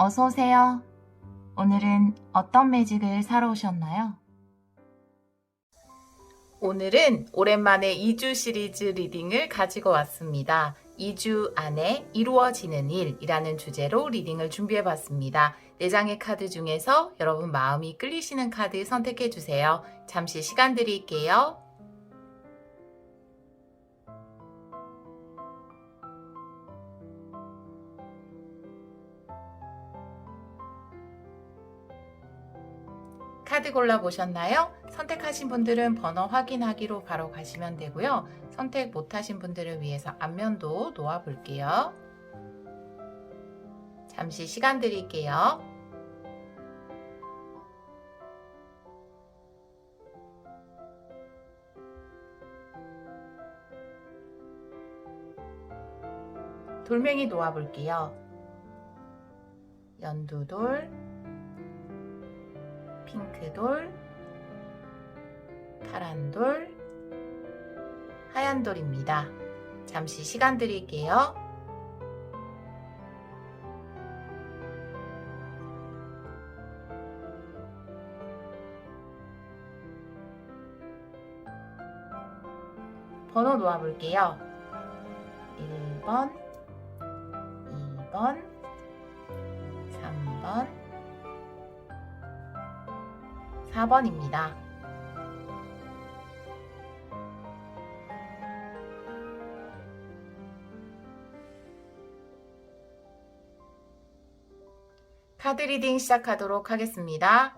어서 오세요. 오늘은 어떤 매직을 사러 오셨나요? 오늘은 오랜만에 2주 시리즈 리딩을 가지고 왔습니다. 2주 안에 이루어지는 일이라는 주제로 리딩을 준비해 봤습니다. 4장의 카드 중에서 여러분 마음이 끌리시는 카드 선택해 주세요. 잠시 시간 드릴게요. 카드 골라보셨나요? 선택하신 분들은 번호 확인하기로 바로 가시면 되고요. 선택 못하신 분들을 위해서 앞면도 놓아볼게요. 잠시 시간 드릴게요. 돌멩이 놓아볼게요. 연두돌, 핑크돌, 파란돌, 하얀돌입니다. 잠시 시간 드릴게요. 번호 놓아볼게요. 1번, 2번, 3번, 4번입니다. 카드 리딩 시작하도록 하겠습니다.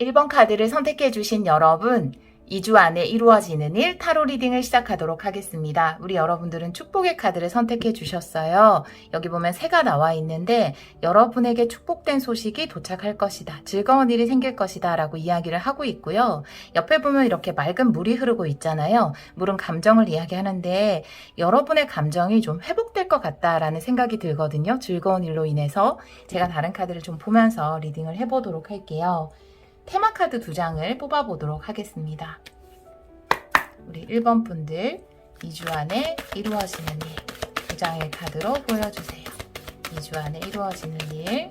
1번 카드를 선택해 주신 여러분, 2주 안에 이루어지는 일 타로 리딩을 시작하도록 하겠습니다. 우리 여러분들은 축복의 카드를 선택해 주셨어요. 여기 보면 새가 나와 있는데 여러분에게 축복된 소식이 도착할 것이다. 즐거운 일이 생길 것이다 라고 이야기를 하고 있고요. 옆에 보면 이렇게 맑은 물이 흐르고 있잖아요. 물은 감정을 이야기하는데 여러분의 감정이 좀 회복될 것 같다라는 생각이 들거든요. 즐거운 일로 인해서 제가 다른 카드를 좀 보면서 리딩을 해보도록 할게요. 테마 카드 2장을 뽑아보도록 하겠습니다. 우리 1번 분들 2주 안에 이루어지는 일 2장의 카드로 보여주세요. 2주 안에 이루어지는 일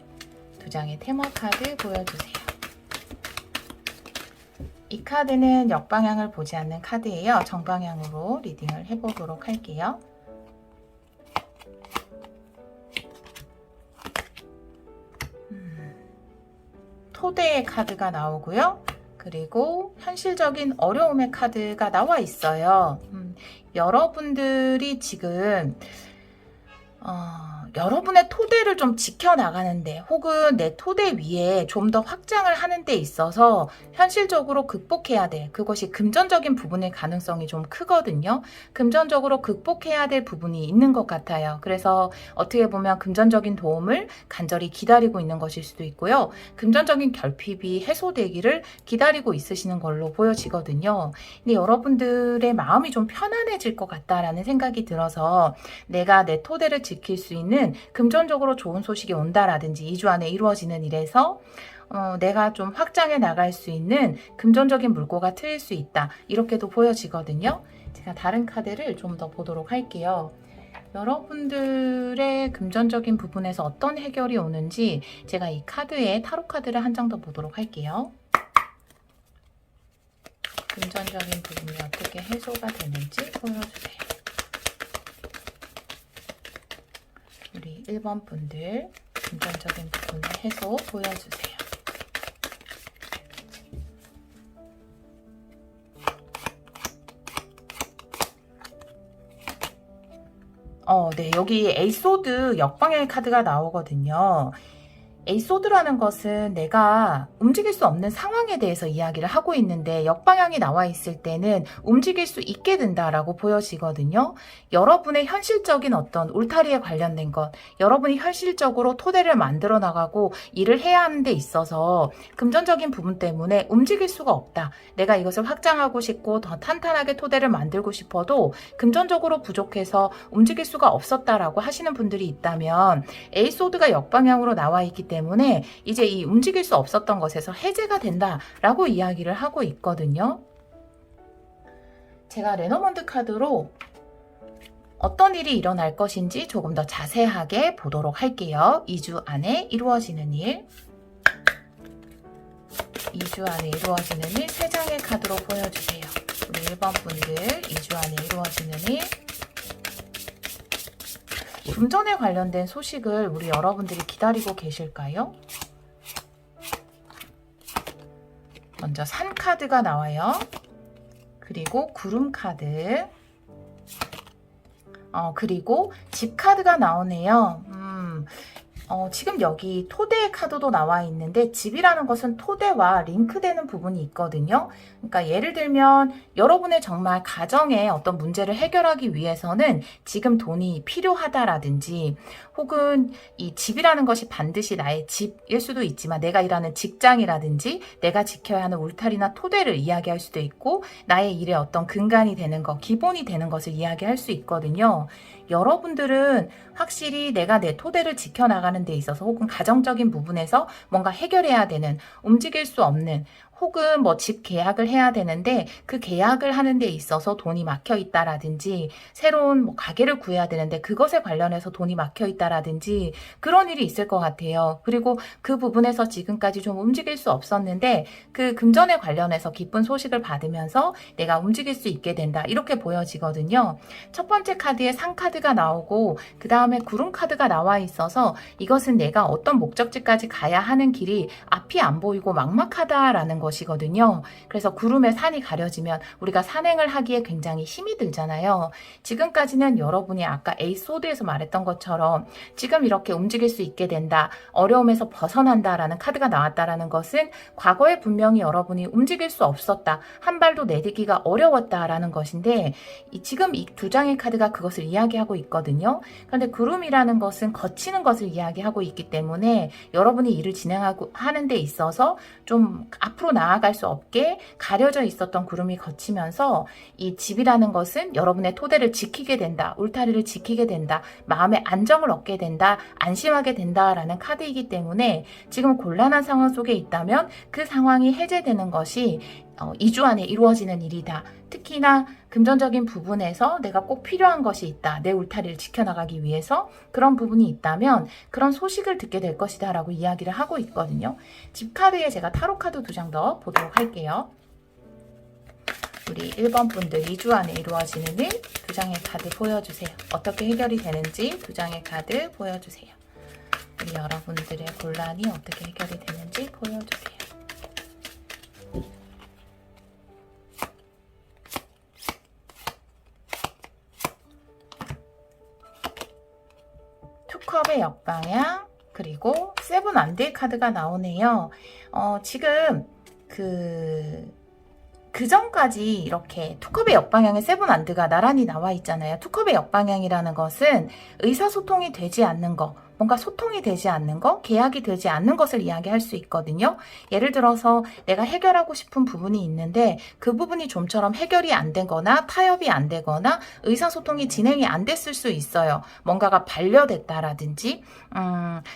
2장의 테마 카드 보여주세요. 이 카드는 역방향을 보지 않는 카드예요. 정방향으로 리딩을 해보도록 할게요. 토대의 카드가 나오고요. 그리고 현실적인 어려움의 카드가 나와 있어요. 여러분들이 지금 여러분의 토대를 좀 지켜나가는데 혹은 내 토대 위에 좀 더 확장을 하는 데 있어서 현실적으로 극복해야 될 그것이 금전적인 부분의 가능성이 좀 크거든요. 금전적으로 극복해야 될 부분이 있는 것 같아요. 그래서 어떻게 보면 금전적인 도움을 간절히 기다리고 있는 것일 수도 있고요. 금전적인 결핍이 해소되기를 기다리고 있으시는 걸로 보여지거든요. 근데 여러분들의 마음이 좀 편안해질 것 같다라는 생각이 들어서 내가 내 토대를 지킬 수 있는 금전적으로 좋은 소식이 온다라든지 2주 안에 이루어지는 일에서 내가 좀 확장해 나갈 수 있는 금전적인 물꼬가 트일 수 있다. 이렇게도 보여지거든요. 제가 다른 카드를 좀 더 보도록 할게요. 여러분들의 금전적인 부분에서 어떤 해결이 오는지 제가 이 카드에 타로 카드를 한 장 더 보도록 할게요. 금전적인 부분이 어떻게 해소가 되는지 보여주세요. 우리 1번 분들 금전적인 부분의 해소 보여주세요. 네, 여기 에이소드 역방향의 카드가 나오거든요. 에이소드라는 것은 내가 움직일 수 없는 상황에 대해서 이야기를 하고 있는데 역방향이 나와 있을 때는 움직일 수 있게 된다라고 보여지거든요. 여러분의 현실적인 어떤 울타리에 관련된 것, 여러분이 현실적으로 토대를 만들어 나가고 일을 해야 하는 데 있어서 금전적인 부분 때문에 움직일 수가 없다. 내가 이것을 확장하고 싶고 더 탄탄하게 토대를 만들고 싶어도 금전적으로 부족해서 움직일 수가 없었다라고 하시는 분들이 있다면 에이소드가 역방향으로 나와 있기 때문에 이제 이 움직일 수 없었던 것에서 해제가 된다라고 이야기를 하고 있거든요. 제가 레너먼드 카드로 어떤 일이 일어날 것인지 조금 더 자세하게 보도록 할게요. 2주 안에 이루어지는 일. 2주 안에 이루어지는 일 3장의 카드로 보여주세요. 우리 1번 분들 2주 안에 이루어지는 일. 금전에 관련된 소식을 우리 여러분들이 기다리고 계실까요? 먼저 산 카드가 나와요. 그리고 구름 카드. 그리고 집 카드가 나오네요. 지금 여기 토대 카드도 나와 있는데 집이라는 것은 토대와 링크되는 부분이 있거든요. 그러니까 예를 들면 여러분의 정말 가정의 어떤 문제를 해결하기 위해서는 지금 돈이 필요하다라든지 혹은 이 집이라는 것이 반드시 나의 집일 수도 있지만 내가 일하는 직장이라든지 내가 지켜야 하는 울타리나 토대를 이야기할 수도 있고 나의 일의 어떤 근간이 되는 것, 기본이 되는 것을 이야기할 수 있거든요. 여러분들은 확실히 내가 내 토대를 지켜나가는 데 있어서 혹은 가정적인 부분에서 뭔가 해결해야 되는, 움직일 수 없는 혹은 뭐 집 계약을 해야 되는데 그 계약을 하는 데 있어서 돈이 막혀 있다라든지 새로운 뭐 가게를 구해야 되는데 그것에 관련해서 돈이 막혀 있다라든지 그런 일이 있을 것 같아요. 그리고 그 부분에서 지금까지 좀 움직일 수 없었는데 그 금전에 관련해서 기쁜 소식을 받으면서 내가 움직일 수 있게 된다. 이렇게 보여지거든요. 첫 번째 카드에 상 카드가 나오고 그 다음에 구름 카드가 나와 있어서 이것은 내가 어떤 목적지까지 가야 하는 길이 앞이 안 보이고 막막하다라는 것이거든요. 그래서 구름에 산이 가려지면 우리가 산행을 하기에 굉장히 힘이 들잖아요. 지금까지는 여러분이 아까 에이스 소드에서 말했던 것처럼 지금 이렇게 움직일 수 있게 된다, 어려움에서 벗어난다라는 카드가 나왔다라는 것은 과거에 분명히 여러분이 움직일 수 없었다, 한 발도 내딛기가 어려웠다라는 것인데 지금 이 두 장의 카드가 그것을 이야기하고 있거든요. 그런데 구름이라는 것은 거치는 것을 이야기하고 있기 때문에 여러분이 일을 진행하고 하는 데 있어서 좀 앞으로 나아갈 수 없게 가려져 있었던 구름이 거치면서 이 집이라는 것은 여러분의 토대를 지키게 된다, 울타리를 지키게 된다, 마음의 안정을 얻게 된다, 안심하게 된다라는 카드이기 때문에 지금 곤란한 상황 속에 있다면 그 상황이 해제되는 것이 2주 안에 이루어지는 일이다. 특히나 금전적인 부분에서 내가 꼭 필요한 것이 있다. 내 울타리를 지켜나가기 위해서 그런 부분이 있다면 그런 소식을 듣게 될 것이다 라고 이야기를 하고 있거든요. 집 카드에 제가 타로 카드 2장 더 보도록 할게요. 우리 1번 분들 2주 안에 이루어지는 일 2장의 카드 보여주세요. 어떻게 해결이 되는지 2장의 카드 보여주세요. 우리 여러분들의 곤란이 어떻게 해결이 되는지 보여주세요. 컵의 역방향 그리고 세븐 안드의 카드가 나오네요. 지금 그 전까지 이렇게 투컵의 역방향에 세븐 안드가 나란히 나와 있잖아요. 투컵의 역방향이라는 것은 의사소통이 되지 않는 거, 뭔가 소통이 되지 않는 거, 계약이 되지 않는 것을 이야기할 수 있거든요. 예를 들어서 내가 해결하고 싶은 부분이 있는데 그 부분이 좀처럼 해결이 안 되거나 타협이 안 되거나 의사소통이 진행이 안 됐을 수 있어요. 뭔가가 반려됐다라든지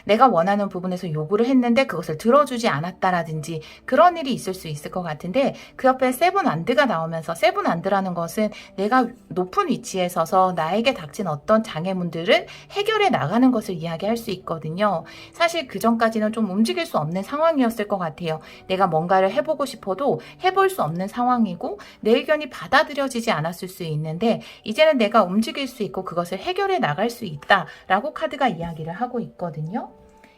내가 원하는 부분에서 요구를 했는데 그것을 들어주지 않았다라든지 그런 일이 있을 수 있을 것 같은데 그 옆에 세븐 안드가 나오면서 세븐 안드라는 것은 내가 높은 위치에 서서 나에게 닥친 어떤 장애물들을 해결해 나가는 것을 이야기할 수 있거든요. 사실 그 전까지는 좀 움직일 수 없는 상황이었을 것 같아요. 내가 뭔가를 해보고 싶어도 해볼 수 없는 상황이고 내 의견이 받아들여지지 않았을 수 있는데 이제는 내가 움직일 수 있고 그것을 해결해 나갈 수 있다라고 카드가 이야기를 하고 있거든요.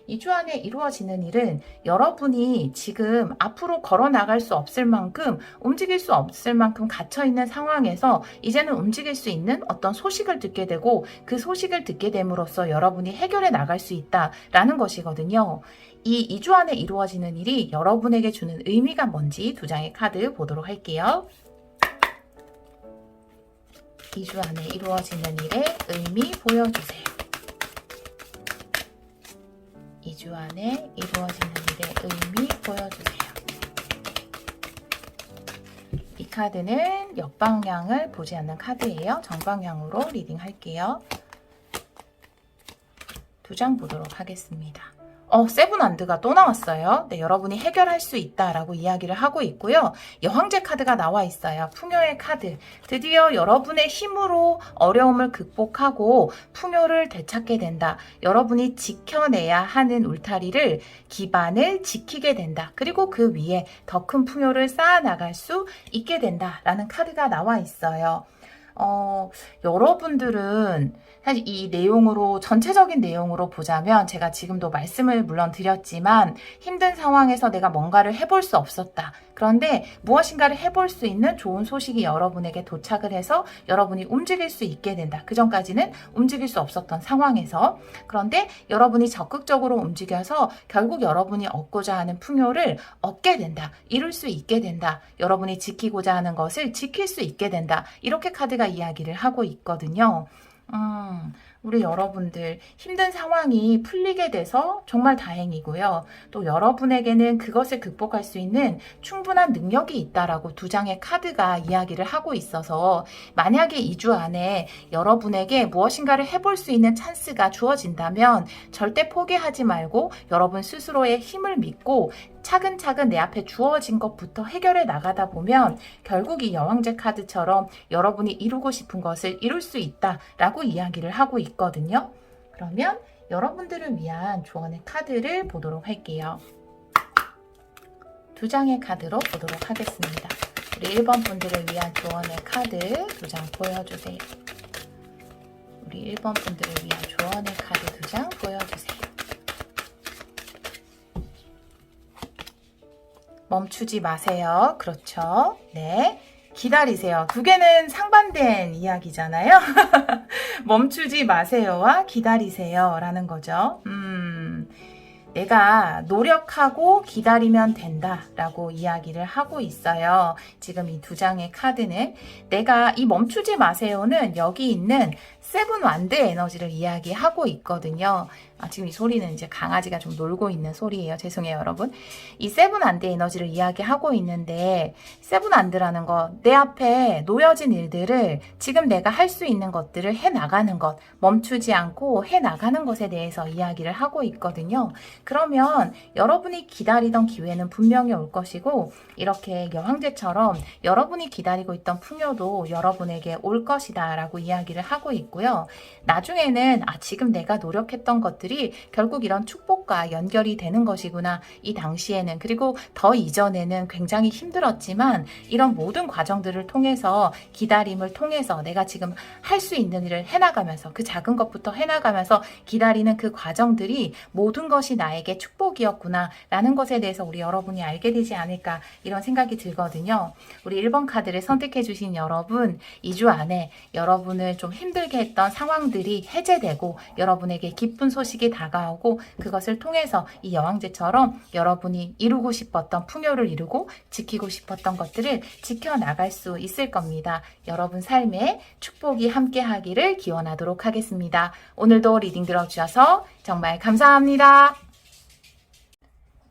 2주 안에 이루어지는 일은 여러분이 지금 앞으로 걸어 나갈 수 없을 만큼 움직일 수 없을 만큼 갇혀있는 상황에서 이제는 움직일 수 있는 어떤 소식을 듣게 되고 그 소식을 듣게 됨으로써 여러분이 해결해 나갈 수 있다라는 것이거든요. 이 2주 안에 이루어지는 일이 여러분에게 주는 의미가 뭔지 2장의 카드 보도록 할게요. 2주 안에 이루어지는 일의 의미 보여주세요. 2주 안에 이루어지는 일의 의미 보여주세요. 이 카드는 역방향을 보지 않는 카드예요. 정방향으로 리딩할게요. 2장 보도록 하겠습니다. 세븐안드가 또 나왔어요. 네, 여러분이 해결할 수 있다라고 이야기를 하고 있고요. 여황제 카드가 나와 있어요. 풍요의 카드. 드디어 여러분의 힘으로 어려움을 극복하고 풍요를 되찾게 된다. 여러분이 지켜내야 하는 울타리를, 기반을 지키게 된다. 그리고 그 위에 더 큰 풍요를 쌓아나갈 수 있게 된다라는 카드가 나와 있어요. 여러분들은 사실 이 내용으로, 전체적인 내용으로 보자면 제가 지금도 말씀을 물론 드렸지만 힘든 상황에서 내가 뭔가를 해볼 수 없었다. 그런데 무엇인가를 해볼 수 있는 좋은 소식이 여러분에게 도착을 해서 여러분이 움직일 수 있게 된다. 그 전까지는 움직일 수 없었던 상황에서. 그런데 여러분이 적극적으로 움직여서 결국 여러분이 얻고자 하는 풍요를 얻게 된다. 이룰 수 있게 된다. 여러분이 지키고자 하는 것을 지킬 수 있게 된다. 이렇게 카드가 이야기를 하고 있거든요. 우리 여러분들 힘든 상황이 풀리게 돼서 정말 다행이고요. 또 여러분에게는 그것을 극복할 수 있는 충분한 능력이 있다라고 두 장의 카드가 이야기를 하고 있어서 만약에 2주 안에 여러분에게 무엇인가를 해볼 수 있는 찬스가 주어진다면 절대 포기하지 말고 여러분 스스로의 힘을 믿고 차근차근 내 앞에 주어진 것부터 해결해 나가다 보면 결국 이 여왕제 카드처럼 여러분이 이루고 싶은 것을 이룰 수 있다라고 이야기를 하고 있거든요. 그러면 여러분들을 위한 조언의 카드를 보도록 할게요. 두 장의 카드로 보도록 하겠습니다. 우리 1번 분들을 위한 조언의 카드 두 장 보여주세요. 우리 1번 분들을 위한 조언의 카드 두 장 보여주세요. 멈추지 마세요. 그렇죠. 네. 기다리세요. 두 개는 상반된 이야기잖아요. 멈추지 마세요와 기다리세요 라는 거죠. 내가 노력하고 기다리면 된다라고 이야기를 하고 있어요. 지금 이 두 장의 카드는 내가 이 멈추지 마세요는 여기 있는 세븐 완드 에너지를 이야기하고 있거든요. 지금 이 소리는 이제 강아지가 좀 놀고 있는 소리예요. 죄송해요, 여러분. 이 세븐 안드 에너지를 이야기하고 있는데 세븐 안드라는 거, 내 앞에 놓여진 일들을 지금 내가 할 수 있는 것들을 해나가는 것, 멈추지 않고 해나가는 것에 대해서 이야기를 하고 있거든요. 그러면 여러분이 기다리던 기회는 분명히 올 것이고 이렇게 여황제처럼 여러분이 기다리고 있던 풍요도 여러분에게 올 것이다 라고 이야기를 하고 있고요. 나중에는 지금 내가 노력했던 것들이 결국 이런 축복과 연결이 되는 것이구나. 이 당시에는, 그리고 더 이전에는 굉장히 힘들었지만 이런 모든 과정들을 통해서, 기다림을 통해서 내가 지금 할 수 있는 일을 해나가면서, 그 작은 것부터 해나가면서 기다리는 그 과정들이 모든 것이 나에게 축복이었구나 라는 것에 대해서 우리 여러분이 알게 되지 않을까, 이런 생각이 들거든요. 우리 1번 카드를 선택해 주신 여러분, 2주 안에 여러분을 좀 힘들게 했던 상황들이 해제되고 여러분에게 기쁜 소식이 다가오고 그것을 통해서 이 여왕제처럼 여러분이 이루고 싶었던 풍요를 이루고 지키고 싶었던 것들을 지켜나갈 수 있을 겁니다. 여러분 삶에 축복이 함께하기를 기원하도록 하겠습니다. 오늘도 리딩 들어주셔서 정말 감사합니다.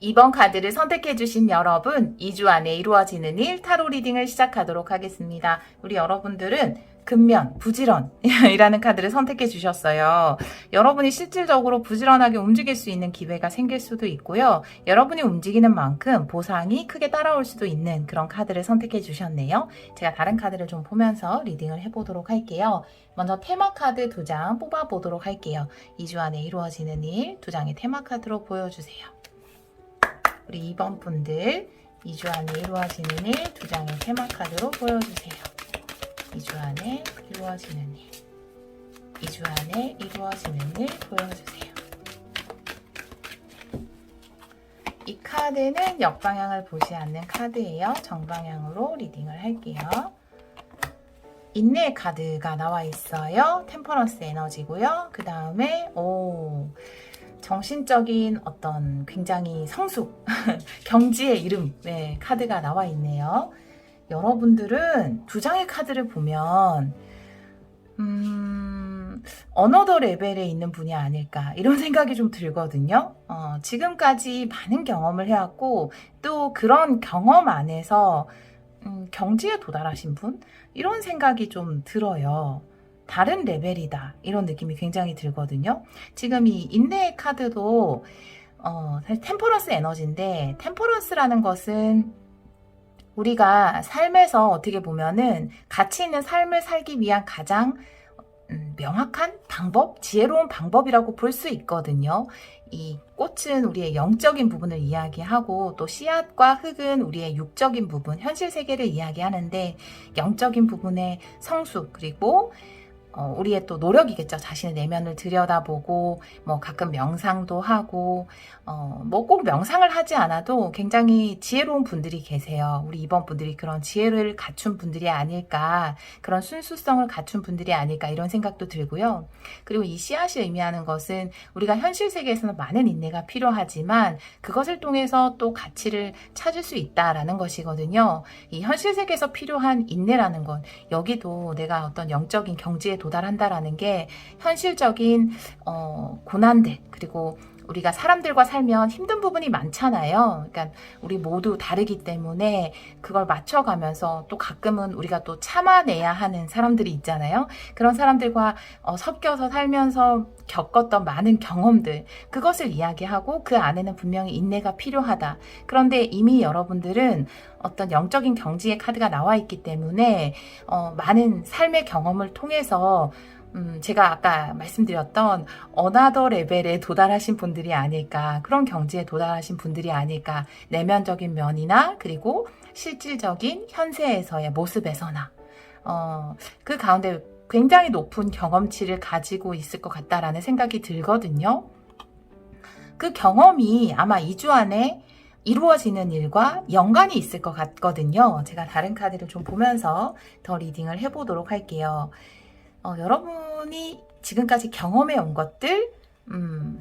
2번 카드를 선택해주신 여러분, 2주 안에 이루어지는 일 타로 리딩을 시작하도록 하겠습니다. 우리 여러분들은 근면, 부지런이라는 카드를 선택해 주셨어요. 여러분이 실질적으로 부지런하게 움직일 수 있는 기회가 생길 수도 있고요. 여러분이 움직이는 만큼 보상이 크게 따라올 수도 있는 그런 카드를 선택해 주셨네요. 제가 다른 카드를 좀 보면서 리딩을 해보도록 할게요. 먼저 테마 카드 2장 뽑아보도록 할게요. 2주 안에 이루어지는 일 2장의 테마 카드로 보여주세요. 우리 2번 분들 2주 안에 이루어지는 일 2장의 테마 카드로 보여주세요. 2주 안에 이루어지는 일 2주 안에 이루어지는 일 보여주세요. 이 카드는 역방향을 보지 않는 카드예요. 정방향으로 리딩을 할게요. 인내의 카드가 나와 있어요. 템퍼런스 에너지고요. 그 다음에 정신적인 어떤 굉장히 성숙, 경지의 이름 카드가 나와 있네요. 여러분들은 2장의 카드를 보면 어너더 레벨에 있는 분이 아닐까 이런 생각이 좀 들거든요. 지금까지 많은 경험을 해왔고 또 그런 경험 안에서 경지에 도달하신 분? 이런 생각이 좀 들어요. 다른 레벨이다 이런 느낌이 굉장히 들거든요. 지금 이 인내의 카드도 사실 템퍼런스 에너지인데, 템퍼런스라는 것은 우리가 삶에서 어떻게 보면은 가치 있는 삶을 살기 위한 가장 명확한 방법, 지혜로운 방법이라고 볼 수 있거든요. 이 꽃은 우리의 영적인 부분을 이야기하고, 또 씨앗과 흙은 우리의 육적인 부분, 현실 세계를 이야기하는데, 영적인 부분의 성숙, 그리고 우리의 또 노력이겠죠. 자신의 내면을 들여다보고, 뭐 가끔 명상도 하고, 뭐 꼭 명상을 하지 않아도 굉장히 지혜로운 분들이 계세요. 우리 이번 분들이 그런 지혜를 갖춘 분들이 아닐까, 그런 순수성을 갖춘 분들이 아닐까, 이런 생각도 들고요. 그리고 이 씨앗이 의미하는 것은 우리가 현실 세계에서는 많은 인내가 필요하지만 그것을 통해서 또 가치를 찾을 수 있다라는 것이거든요. 이 현실 세계에서 필요한 인내라는 건, 여기도 내가 어떤 영적인 경지에 도달한다라는 게 현실적인 고난들, 그리고 우리가 사람들과 살면 힘든 부분이 많잖아요. 그러니까 우리 모두 다르기 때문에 그걸 맞춰가면서, 또 가끔은 우리가 또 참아내야 하는 사람들이 있잖아요. 그런 사람들과 섞여서 살면서 겪었던 많은 경험들, 그것을 이야기하고 그 안에는 분명히 인내가 필요하다. 그런데 이미 여러분들은 어떤 영적인 경지의 카드가 나와 있기 때문에 많은 삶의 경험을 통해서 제가 아까 말씀드렸던 어나더 레벨에 도달하신 분들이 아닐까, 그런 경지에 도달하신 분들이 아닐까, 내면적인 면이나 그리고 실질적인 현세에서의 모습에서나 그 가운데 굉장히 높은 경험치를 가지고 있을 것 같다라는 생각이 들거든요. 그 경험이 아마 2주 안에 이루어지는 일과 연관이 있을 것 같거든요. 제가 다른 카드를 좀 보면서 더 리딩을 해보도록 할게요. 여러분이 지금까지 경험해 온 것들,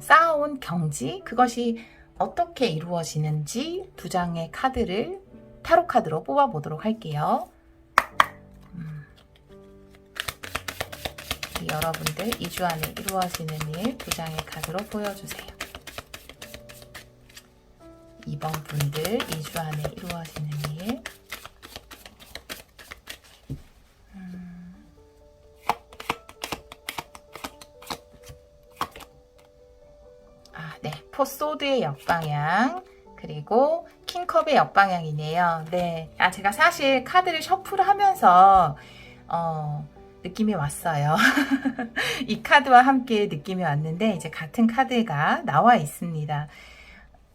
쌓아온 경지, 그것이 어떻게 이루어지는지 두 장의 카드를 타로 카드로 뽑아보도록 할게요. 여러분들 2주 안에 이루어지는 일 두 장의 카드로 보여주세요. 이번 분들 2주 안에 이루어지는 일. 네, 포소드의 역방향, 그리고 킹컵의 역방향이네요. 네, 제가 사실 카드를 셔플하면서 느낌이 왔어요. 이 카드와 함께 느낌이 왔는데, 이제 같은 카드가 나와 있습니다.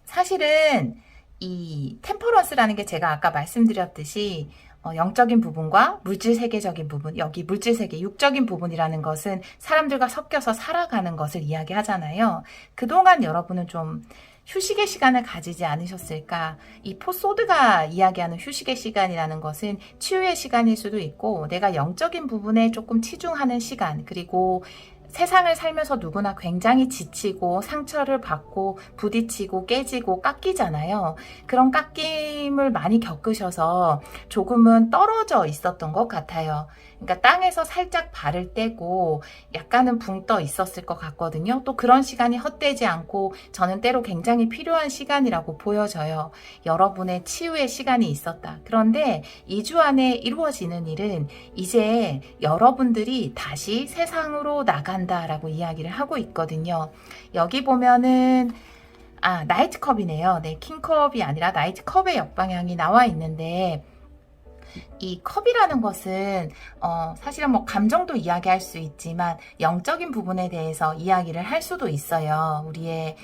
사실은 이 템퍼런스라는 게 제가 아까 말씀드렸듯이 영적인 부분과 물질 세계적인 부분, 여기 물질 세계, 육적인 부분이라는 것은 사람들과 섞여서 살아가는 것을 이야기하잖아요. 그동안 여러분은 좀 휴식의 시간을 가지지 않으셨을까? 이 포소드가 이야기하는 휴식의 시간이라는 것은 치유의 시간일 수도 있고, 내가 영적인 부분에 조금 치중하는 시간, 그리고 세상을 살면서 누구나 굉장히 지치고 상처를 받고 부딪히고 깨지고 깎이잖아요. 그런 깎임을 많이 겪으셔서 조금은 떨어져 있었던 것 같아요. 그러니까 땅에서 살짝 발을 떼고 약간은 붕 떠 있었을 것 같거든요. 또 그런 시간이 헛되지 않고 저는 때로 굉장히 필요한 시간이라고 보여져요. 여러분의 치유의 시간이 있었다. 그런데 2주 안에 이루어지는 일은 이제 여러분들이 다시 세상으로 나간다라고 이야기를 하고 있거든요. 여기 보면은 나이트컵이네요. 네, 킹컵이 아니라 나이트컵의 역방향이 나와 있는데, 이 컵이라는 것은 사실은 뭐 감정도 이야기할 수 있지만 영적인 부분에 대해서 이야기를 할 수도 있어요. 우리의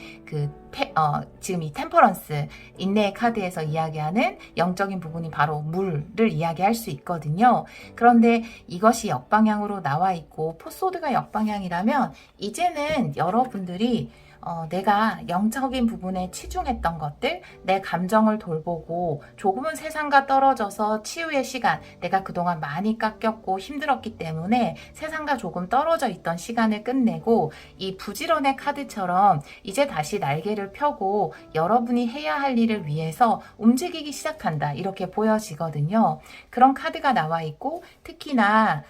지금 이 템퍼런스, 인내의 카드에서 이야기하는 영적인 부분이 바로 물을 이야기할 수 있거든요. 그런데 이것이 역방향으로 나와 있고 포소드가 역방향이라면, 이제는 여러분들이 내가 영적인 부분에 치중했던 것들, 내 감정을 돌보고 조금은 세상과 떨어져서 치유의 시간, 내가 그동안 많이 깎였고 힘들었기 때문에 세상과 조금 떨어져 있던 시간을 끝내고, 이 부지런의 카드처럼 이제 다시 날개를 펴고 여러분이 해야 할 일을 위해서 움직이기 시작한다, 이렇게 보여지거든요. 그런 카드가 나와 있고, 특히나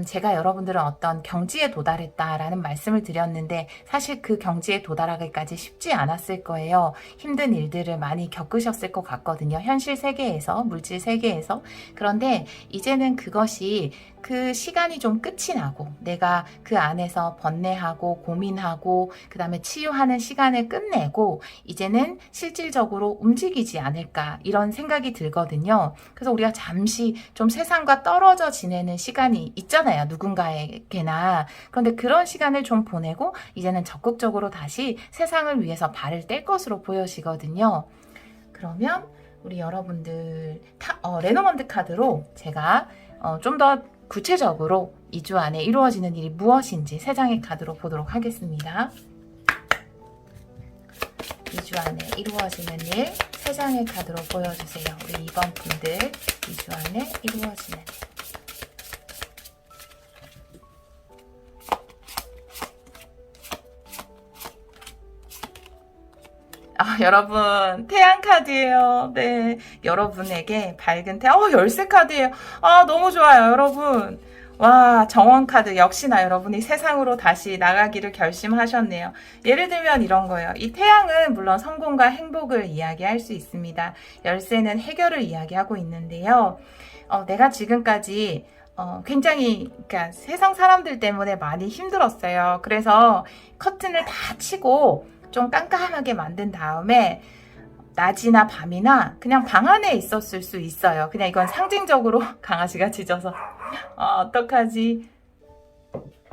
제가 여러분들은 어떤 경지에 도달했다라는 말씀을 드렸는데 사실 그 경지에 도달하기까지 쉽지 않았을 거예요. 힘든 일들을 많이 겪으셨을 것 같거든요. 현실 세계에서, 물질 세계에서. 그런데 이제는 그것이 그 시간이 좀 끝이 나고 내가 그 안에서 번뇌하고 고민하고 그 다음에 치유하는 시간을 끝내고 이제는 실질적으로 움직이지 않을까 이런 생각이 들거든요. 그래서 우리가 잠시 좀 세상과 떨어져 지내는 시간이 있잖아요. 누군가에게나. 그런데 그런 시간을 좀 보내고 이제는 적극적으로 다시 세상을 위해서 발을 뗄 것으로 보여지거든요. 그러면 우리 여러분들 레노먼드 카드로 제가 좀 더 구체적으로 2주 안에 이루어지는 일이 무엇인지 3장의 카드로 보도록 하겠습니다. 2주 안에 이루어지는 일 3장의 카드로 보여주세요. 우리 2번 분들 2주 안에 이루어지는 일. 여러분 태양 카드예요. 네, 여러분에게 밝은 태양. 열쇠 카드예요. 너무 좋아요, 여러분. 와, 정원 카드 역시나 여러분이 세상으로 다시 나가기를 결심하셨네요. 예를 들면 이런 거예요. 이 태양은 물론 성공과 행복을 이야기할 수 있습니다. 열쇠는 해결을 이야기하고 있는데요. 내가 지금까지 굉장히 그러니까 세상 사람들 때문에 많이 힘들었어요. 그래서 커튼을 다 치고 좀 깜깜하게 만든 다음에 낮이나 밤이나 그냥 방 안에 있었을 수 있어요. 그냥 이건 상징적으로 강아지가 짖어서 어떡하지?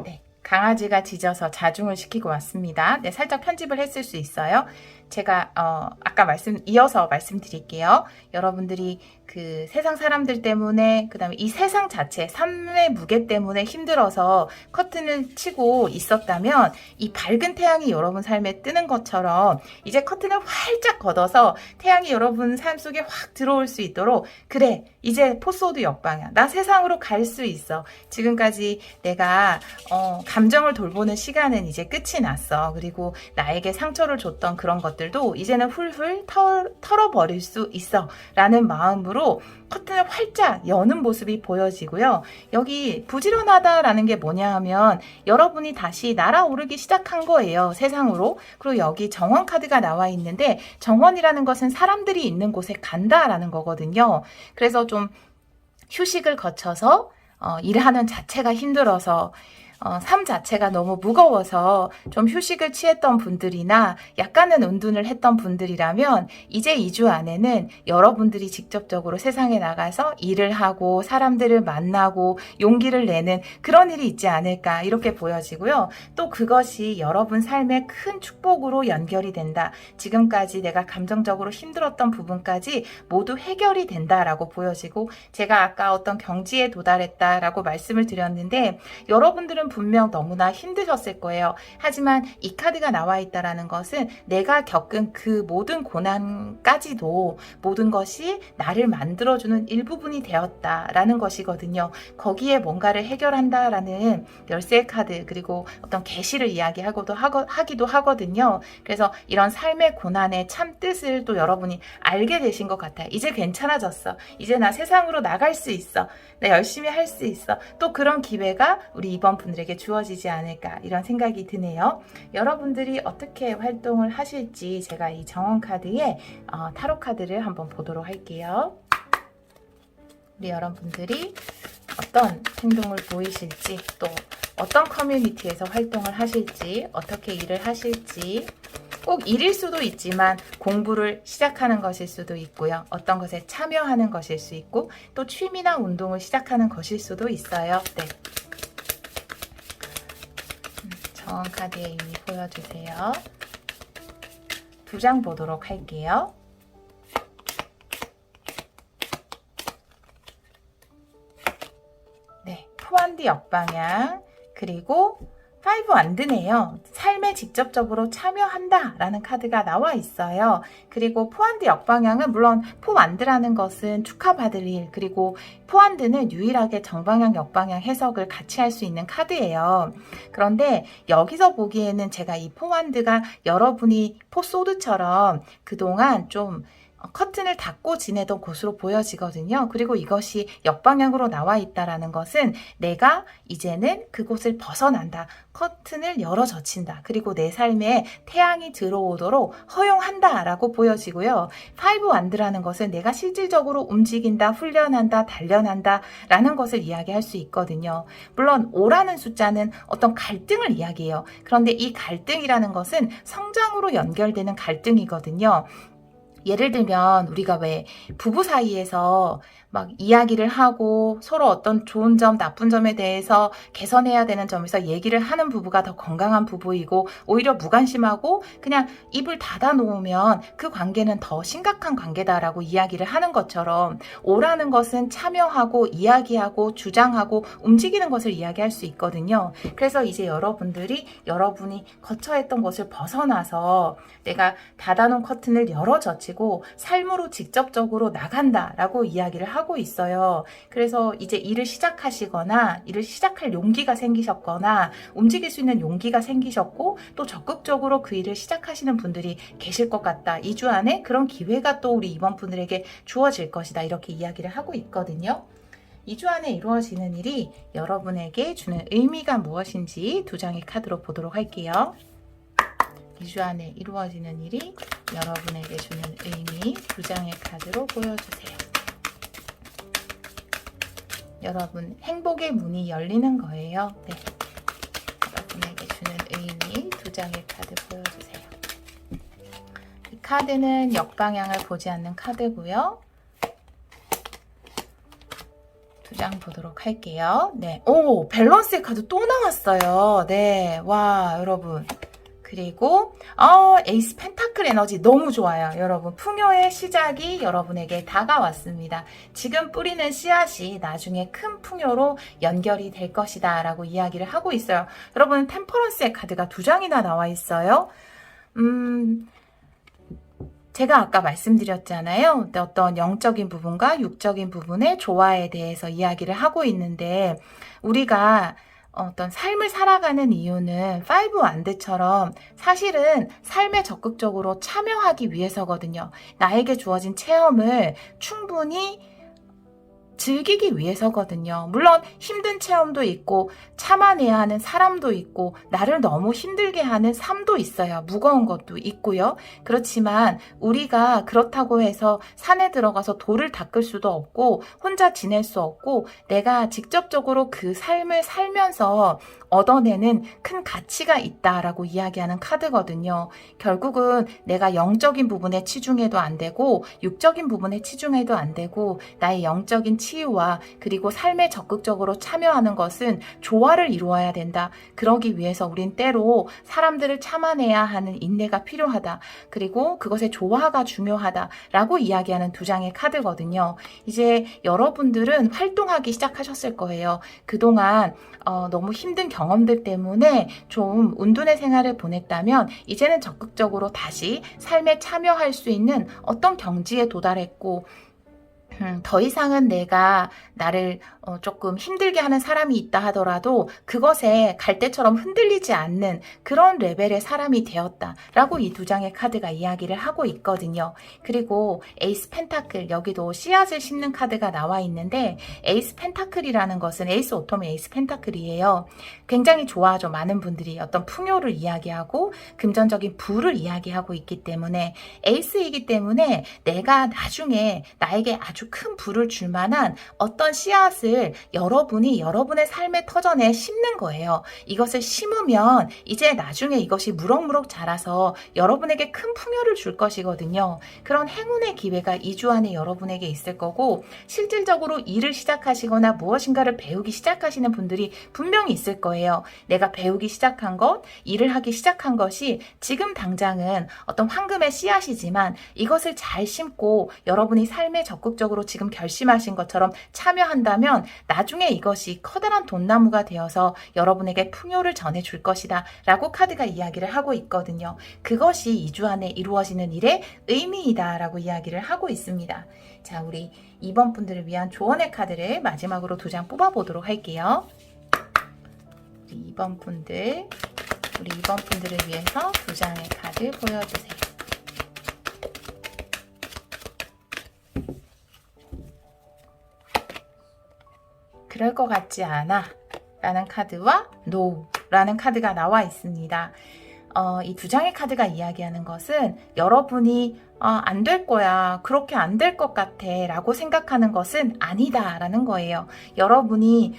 네, 강아지가 짖어서 자중을 시키고 왔습니다. 네, 살짝 편집을 했을 수 있어요. 제가 아까 이어서 말씀드릴게요. 여러분들이 그 세상 사람들 때문에 그 다음에 이 세상 자체 삶의 무게 때문에 힘들어서 커튼을 치고 있었다면 이 밝은 태양이 여러분 삶에 뜨는 것처럼 이제 커튼을 활짝 걷어서 태양이 여러분 삶 속에 확 들어올 수 있도록 그래 이제 포스오드 역방향 나 세상으로 갈 수 있어. 지금까지 내가 감정을 돌보는 시간은 이제 끝이 났어. 그리고 나에게 상처를 줬던 그런 것들도 이제는 훌훌 털어버릴 수 있어 라는 마음으로 커튼을 활짝 여는 모습이 보여지고요. 여기 부지런하다라는 게 뭐냐 하면 여러분이 다시 날아오르기 시작한 거예요. 세상으로. 그리고 여기 정원 카드가 나와 있는데 정원이라는 것은 사람들이 있는 곳에 간다라는 거거든요. 그래서 좀 휴식을 거쳐서 일하는 자체가 힘들어서 삶 자체가 너무 무거워서 좀 휴식을 취했던 분들이나 약간은 은둔을 했던 분들이라면 이제 2주 안에는 여러분들이 직접적으로 세상에 나가서 일을 하고 사람들을 만나고 용기를 내는 그런 일이 있지 않을까 이렇게 보여지고요. 또 그것이 여러분 삶의 큰 축복으로 연결이 된다. 지금까지 내가 감정적으로 힘들었던 부분까지 모두 해결이 된다라고 보여지고 제가 아까 어떤 경지에 도달했다라고 말씀을 드렸는데 여러분들은 분명 너무나 힘드셨을 거예요. 하지만 이 카드가 나와 있다라는 것은 내가 겪은 그 모든 고난까지도 모든 것이 나를 만들어주는 일부분이 되었다라는 것이거든요. 거기에 뭔가를 해결한다라는 열쇠 카드 그리고 어떤 계시를 하기도 하거든요. 그래서 이런 삶의 고난의 참 뜻을 또 여러분이 알게 되신 것 같아요. 이제 괜찮아졌어. 이제 나 세상으로 나갈 수 있어. 나 열심히 할 수 있어. 또 그런 기회가 우리 이번 분들에게 주어지지 않을까 이런 생각이 드네요. 여러분들이 어떻게 활동을 하실지 제가 이 정원 카드에 타로 카드를 한번 보도록 할게요. 우리 여러분들이 어떤 행동을 보이실지 또 어떤 커뮤니티에서 활동을 하실지 어떻게 일을 하실지 꼭 일일 수도 있지만 공부를 시작하는 것일 수도 있고요. 어떤 것에 참여하는 것일 수 있고 또 취미나 운동을 시작하는 것일 수도 있어요. 네. 정원 카드의 의미 보여주세요. 2장 보도록 할게요. 네, 포안디 역방향 그리고 5 완드네요. 삶에 직접적으로 참여한다 라는 카드가 나와 있어요. 그리고 포안드 역방향은 물론 포완드라는 것은 축하받을 일 그리고 포완드는 유일하게 정방향 역방향 해석을 같이 할 수 있는 카드예요. 그런데 여기서 보기에는 제가 이 포완드가 여러분이 포소드처럼 그동안 좀 커튼을 닫고 지내던 곳으로 보여지거든요. 그리고 이것이 역방향으로 나와 있다라는 것은 내가 이제는 그곳을 벗어난다. 커튼을 열어 젖힌다. 그리고 내 삶에 태양이 들어오도록 허용한다 라고 보여지고요. 5 완드라는 것은 내가 실질적으로 움직인다, 훈련한다, 단련한다 라는 것을 이야기할 수 있거든요. 물론 5라는 숫자는 어떤 갈등을 이야기해요. 그런데 이 갈등이라는 것은 성장으로 연결되는 갈등이거든요. 예를 들면 우리가 왜 부부 사이에서 막 이야기를 하고 서로 어떤 좋은 점, 나쁜 점에 대해서 개선해야 되는 점에서 얘기를 하는 부부가 더 건강한 부부이고 오히려 무관심하고 그냥 입을 닫아 놓으면 그 관계는 더 심각한 관계다라고 이야기를 하는 것처럼 5라는 것은 참여하고 이야기하고 주장하고 움직이는 것을 이야기할 수 있거든요. 그래서 이제 여러분이 거쳐했던 것을 벗어나서 내가 닫아놓은 커튼을 열어 젖히고 삶으로 직접적으로 나간다라고 이야기를 하고 있어요. 그래서 이제 일을 시작하시거나 일을 시작할 용기가 생기셨거나 움직일 수 있는 용기가 생기셨고 또 적극적으로 그 일을 시작하시는 분들이 계실 것 같다. 2주 안에 그런 기회가 또 우리 이번 분들에게 주어질 것이다. 이렇게 이야기를 하고 있거든요. 2주 안에 이루어지는 일이 여러분에게 주는 의미가 무엇인지 2장의 카드로 보도록 할게요. 2주 안에 이루어지는 일이 여러분에게 주는 의미 2장의 카드로 보여주세요. 여러분 행복의 문이 열리는 거예요. 네. 여러분에게 주는 의미 2장의 카드 보여주세요. 이 카드는 역방향을 보지 않는 카드고요. 2장 보도록 할게요. 네. 오, 밸런스의 카드 또 나왔어요. 네. 와, 여러분. 그리고 에이스 펜타클 에너지 너무 좋아요. 여러분 풍요의 시작이 여러분에게 다가왔습니다. 지금 뿌리는 씨앗이 나중에 큰 풍요로 연결이 될 것이다 라고 이야기를 하고 있어요. 여러분 템퍼런스의 카드가 2장이나 나와 있어요. 제가 아까 말씀드렸잖아요. 어떤 영적인 부분과 육적인 부분의 조화에 대해서 이야기를 하고 있는데 우리가 어떤 삶을 살아가는 이유는 5 완드처럼 사실은 삶에 적극적으로 참여하기 위해서거든요. 나에게 주어진 체험을 충분히 즐기기 위해서거든요. 물론 힘든 체험도 있고 참아내야 하는 사람도 있고 나를 너무 힘들게 하는 삶도 있어요. 무거운 것도 있고요. 그렇지만 우리가 그렇다고 해서 산에 들어가서 돌을 닦을 수도 없고 혼자 지낼 수 없고 내가 직접적으로 그 삶을 살면서 얻어내는 큰 가치가 있다라고 이야기하는 카드거든요. 결국은 내가 영적인 부분에 치중해도 안 되고 육적인 부분에 치중해도 안 되고 나의 영적인 치유와 그리고 삶에 적극적으로 참여하는 것은 조화를 이루어야 된다. 그러기 위해서 우린 때로 사람들을 참아내야 하는 인내가 필요하다. 그리고 그것의 조화가 중요하다라고 이야기하는 2장의 카드거든요. 이제 여러분들은 활동하기 시작하셨을 거예요. 그동안 너무 힘든 경험들 때문에 좀 운둔의 생활을 보냈다면 이제는 적극적으로 다시 삶에 참여할 수 있는 어떤 경지에 도달했고 더 이상은 내가 나를 조금 힘들게 하는 사람이 있다 하더라도 그것에 갈대처럼 흔들리지 않는 그런 레벨의 사람이 되었다라고 이 2장의 카드가 이야기를 하고 있거든요. 그리고 에이스 펜타클, 여기도 씨앗을 심는 카드가 나와 있는데 에이스 펜타클이라는 것은 에이스 오톰의 에이스 펜타클이에요. 굉장히 좋아하죠. 많은 분들이 어떤 풍요를 이야기하고 금전적인 부를 이야기하고 있기 때문에 에이스이기 때문에 내가 나중에 나에게 아주 큰 부를 줄 만한 어떤 씨앗을 여러분이 여러분의 삶의 터전에 심는 거예요. 이것을 심으면 이제 나중에 이것이 무럭무럭 자라서 여러분에게 큰 풍요를 줄 것이거든요. 그런 행운의 기회가 2주 안에 여러분에게 있을 거고 실질적으로 일을 시작하시거나 무엇인가를 배우기 시작하시는 분들이 분명히 있을 거예요. 내가 배우기 시작한 것, 일을 하기 시작한 것이 지금 당장은 어떤 황금의 씨앗이지만 이것을 잘 심고 여러분이 삶에 적극적으로 지금 결심하신 것처럼 참여한다면 나중에 이것이 커다란 돈나무가 되어서 여러분에게 풍요를 전해줄 것이다 라고 카드가 이야기를 하고 있거든요. 그것이 2주 안에 이루어지는 일의 의미이다 라고 이야기를 하고 있습니다. 자, 우리 2번 분들을 위한 조언의 카드를 마지막으로 2장 뽑아보도록 할게요. 우리 2번 분들을 위해서 2장의 카드 보여주세요. 그럴 것 같지 않아 라는 카드와 No 라는 카드가 나와 있습니다. 이 두 장의 카드가 이야기하는 것은 여러분이 안 될 거야, 그렇게 안 될 것 같아 라고 생각하는 것은 아니다 라는 거예요. 여러분이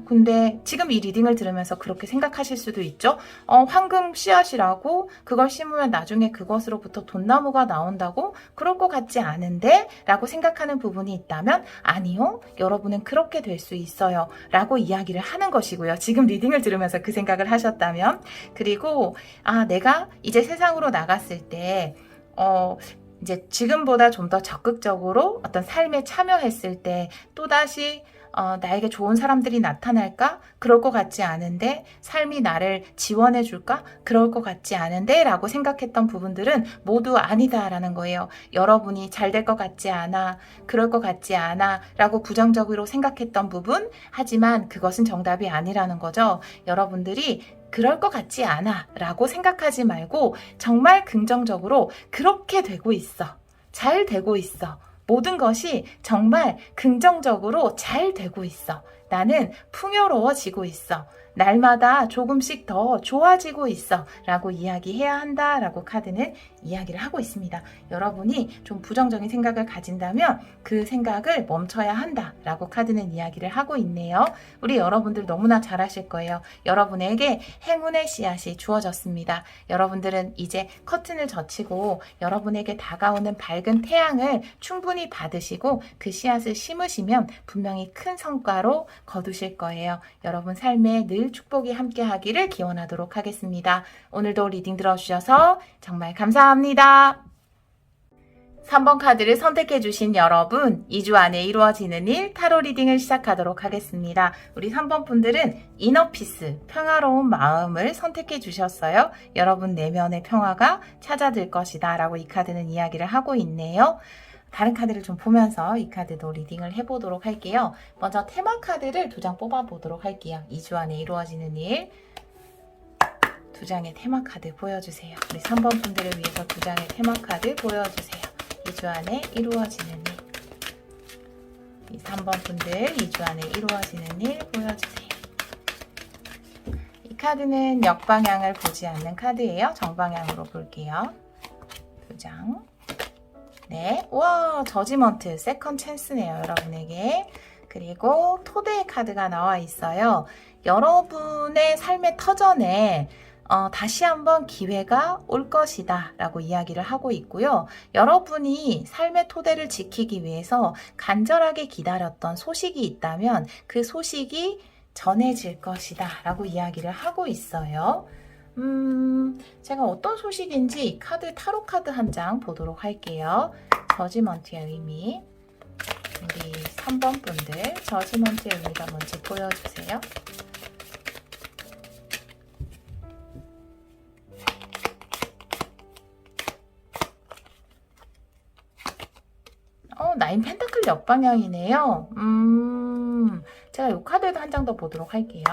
근데 지금 이 리딩을 들으면서 그렇게 생각하실 수도 있죠. 황금 씨앗이라고 그걸 심으면 나중에 그것으로부터 돈나무가 나온다고? 그럴 것 같지 않은데? 라고 생각하는 부분이 있다면 아니요, 여러분은 그렇게 될 수 있어요 라고 이야기를 하는 것이고요. 지금 리딩을 들으면서 그 생각을 하셨다면. 그리고 내가 이제 세상으로 나갔을 때 이제 지금보다 좀 더 적극적으로 어떤 삶에 참여했을 때 또다시 나에게 좋은 사람들이 나타날까? 그럴 것 같지 않은데. 삶이 나를 지원해 줄까? 그럴 것 같지 않은데 라고 생각했던 부분들은 모두 아니다 라는 거예요. 여러분이 잘 될 것 같지 않아, 그럴 것 같지 않아 라고 부정적으로 생각했던 부분, 하지만 그것은 정답이 아니라는 거죠. 여러분들이 그럴 것 같지 않아 라고 생각하지 말고 정말 긍정적으로 그렇게 되고 있어, 잘 되고 있어, 모든 것이 정말 긍정적으로 잘 되고 있어, 나는 풍요로워지고 있어, 날마다 조금씩 더 좋아지고 있어 라고 이야기해야 한다 라고 카드는 이야기를 하고 있습니다. 여러분이 좀 부정적인 생각을 가진다면 그 생각을 멈춰야 한다 라고 카드는 이야기를 하고 있네요. 우리 여러분들 너무나 잘하실 거예요. 여러분에게 행운의 씨앗이 주어졌습니다. 여러분들은 이제 커튼을 젖히고 여러분에게 다가오는 밝은 태양을 충분히 받으시고 그 씨앗을 심으시면 분명히 큰 성과로 거두실 거예요. 여러분 삶에 늘 축복이 함께 하기를 기원하도록 하겠습니다. 오늘도 리딩 들어주셔서 정말 감사합니다. 3번 카드를 선택해 주신 여러분, 2주 안에 이루어지는 일 타로 리딩을 시작하도록 하겠습니다. 우리 3번 분들은 이너피스, 평화로운 마음을 선택해 주셨어요. 여러분 내면의 평화가 찾아들 것이다 라고 이 카드는 이야기를 하고 있네요. 다른 카드를 좀 보면서 이 카드도 리딩을 해보도록 할게요. 먼저 테마 카드를 2장 뽑아보도록 할게요. 2주 안에 이루어지는 일, 2장의 테마 카드 보여주세요. 우리 3번 분들을 위해서 2장의 테마 카드 보여주세요. 2주 안에 이루어지는 일. 이 3번 분들 2주 안에 이루어지는 일 보여주세요. 이 카드는 역방향을 보지 않는 카드예요. 정방향으로 볼게요. 2장. 네, 와, 저지먼트, 세컨 찬스네요, 여러분에게. 그리고 토대의 카드가 나와 있어요. 여러분의 삶의 터전에 다시 한번 기회가 올 것이다 라고 이야기를 하고 있고요. 여러분이 삶의 토대를 지키기 위해서 간절하게 기다렸던 소식이 있다면 그 소식이 전해질 것이다 라고 이야기를 하고 있어요. 제가 어떤 소식인지 이 카드, 타로 카드 한 장 보도록 할게요. 저지먼트의 의미. 우리 3번 분들 저지먼트의 의미가 뭔지 보여주세요. 나인 펜타클 역방향이네요. 제가 이 카드에도 한 장 더 보도록 할게요.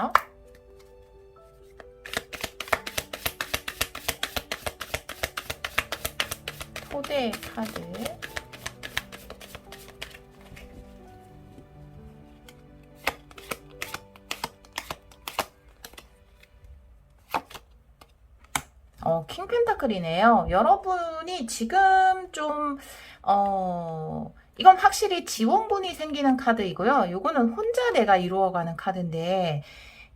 토대 카드. 킹 펜타클이네요. 여러분이 지금 좀 이건 확실히 지원군이 생기는 카드이고요. 이거는 혼자 내가 이루어가는 카드인데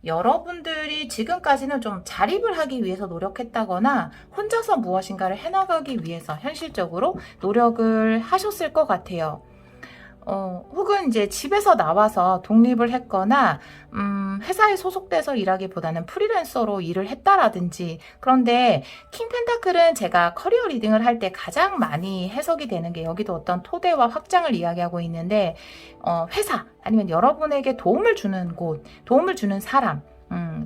여러분들이 지금까지는 좀 자립을 하기 위해서 노력했다거나 혼자서 무엇인가를 해나가기 위해서 현실적으로 노력을 하셨을 것 같아요. 혹은 이제 집에서 나와서 독립을 했거나 회사에 소속돼서 일하기보다는 프리랜서로 일을 했다라든지. 그런데 킹 펜타클은 제가 커리어 리딩을 할 때 가장 많이 해석이 되는 게 여기도 어떤 토대와 확장을 이야기하고 있는데 회사 아니면 여러분에게 도움을 주는 곳, 도움을 주는 사람,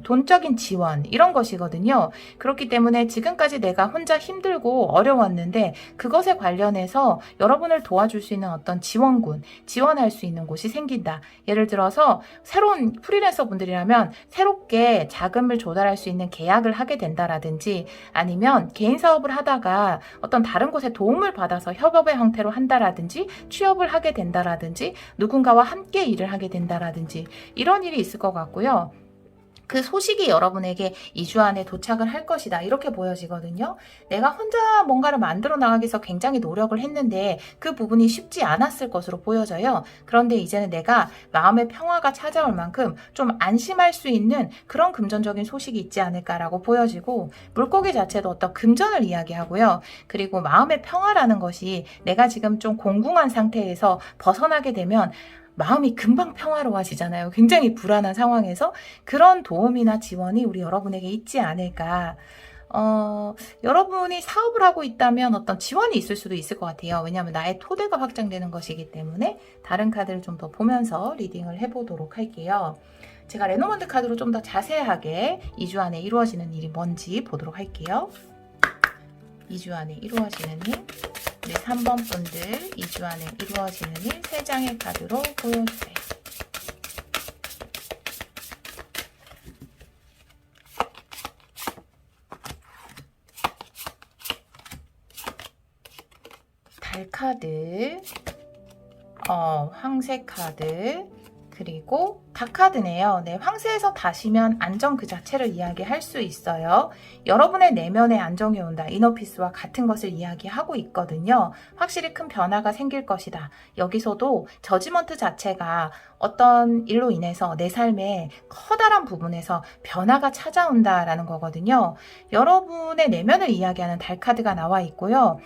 돈적인 지원 이런 것이거든요. 그렇기 때문에 지금까지 내가 혼자 힘들고 어려웠는데 그것에 관련해서 여러분을 도와줄 수 있는 어떤 지원군, 지원할 수 있는 곳이 생긴다. 예를 들어서 새로운 프리랜서 분들이라면 새롭게 자금을 조달할 수 있는 계약을 하게 된다라든지 아니면 개인 사업을 하다가 어떤 다른 곳에 도움을 받아서 협업의 형태로 한다라든지 취업을 하게 된다라든지 누군가와 함께 일을 하게 된다라든지 이런 일이 있을 것 같고요. 그 소식이 여러분에게 2주 안에 도착을 할 것이다. 이렇게 보여지거든요. 내가 혼자 뭔가를 만들어 나가기 위해서 굉장히 노력을 했는데 그 부분이 쉽지 않았을 것으로 보여져요. 그런데 이제는 내가 마음의 평화가 찾아올 만큼 좀 안심할 수 있는 그런 금전적인 소식이 있지 않을까라고 보여지고 물고기 자체도 어떤 금전을 이야기하고요. 그리고 마음의 평화라는 것이 내가 지금 좀 공궁한 상태에서 벗어나게 되면 마음이 금방 평화로워지잖아요. 굉장히 불안한 상황에서 그런 도움이나 지원이 우리 여러분에게 있지 않을까. 여러분이 사업을 하고 있다면 어떤 지원이 있을 수도 있을 것 같아요. 왜냐하면 나의 토대가 확장되는 것이기 때문에 다른 카드를 좀 더 보면서 리딩을 해보도록 할게요. 제가 레노먼드 카드로 좀 더 자세하게 2주 안에 이루어지는 일이 뭔지 보도록 할게요. 2주 안에 이루어지는 일, 우리 3번 분들 2주 안에 이루어지는 일 3장의 카드로 보여주세요. 달 카드, 황새 카드, 그리고 닭 카드네요. 네, 황새에서 다시면 안정 그 자체를 이야기할 수 있어요. 여러분의 내면의 안정이 온다. 이너피스와 같은 것을 이야기하고 있거든요. 확실히 큰 변화가 생길 것이다. 여기서도 저지먼트 자체가 어떤 일로 인해서 내 삶의 커다란 부분에서 변화가 찾아온다라는 거거든요. 여러분의 내면을 이야기하는 달 카드가 나와 있고요.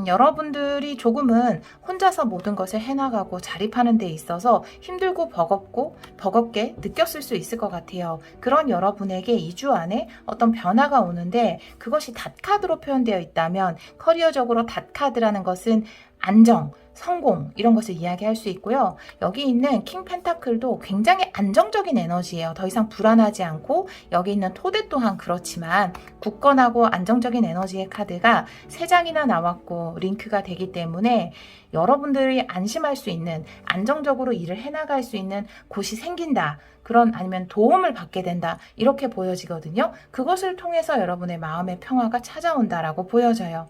여러분들이 조금은 혼자서 모든 것을 해나가고 자립하는 데 있어서 힘들고 버겁게 느꼈을 수 있을 것 같아요. 그런 여러분에게 2주 안에 어떤 변화가 오는데 그것이 닷 카드로 표현되어 있다면 커리어적으로 닷 카드라는 것은 안정, 성공 이런 것을 이야기할 수 있고요. 여기 있는 킹 펜타클도 굉장히 안정적인 에너지예요. 더 이상 불안하지 않고 여기 있는 토대 또한 그렇지만 굳건하고 안정적인 에너지의 카드가 3장이나 나왔고 링크가 되기 때문에 여러분들이 안심할 수 있는 안정적으로 일을 해나갈 수 있는 곳이 생긴다. 그런 아니면 도움을 받게 된다. 이렇게 보여지거든요. 그것을 통해서 여러분의 마음의 평화가 찾아온다라고 보여져요.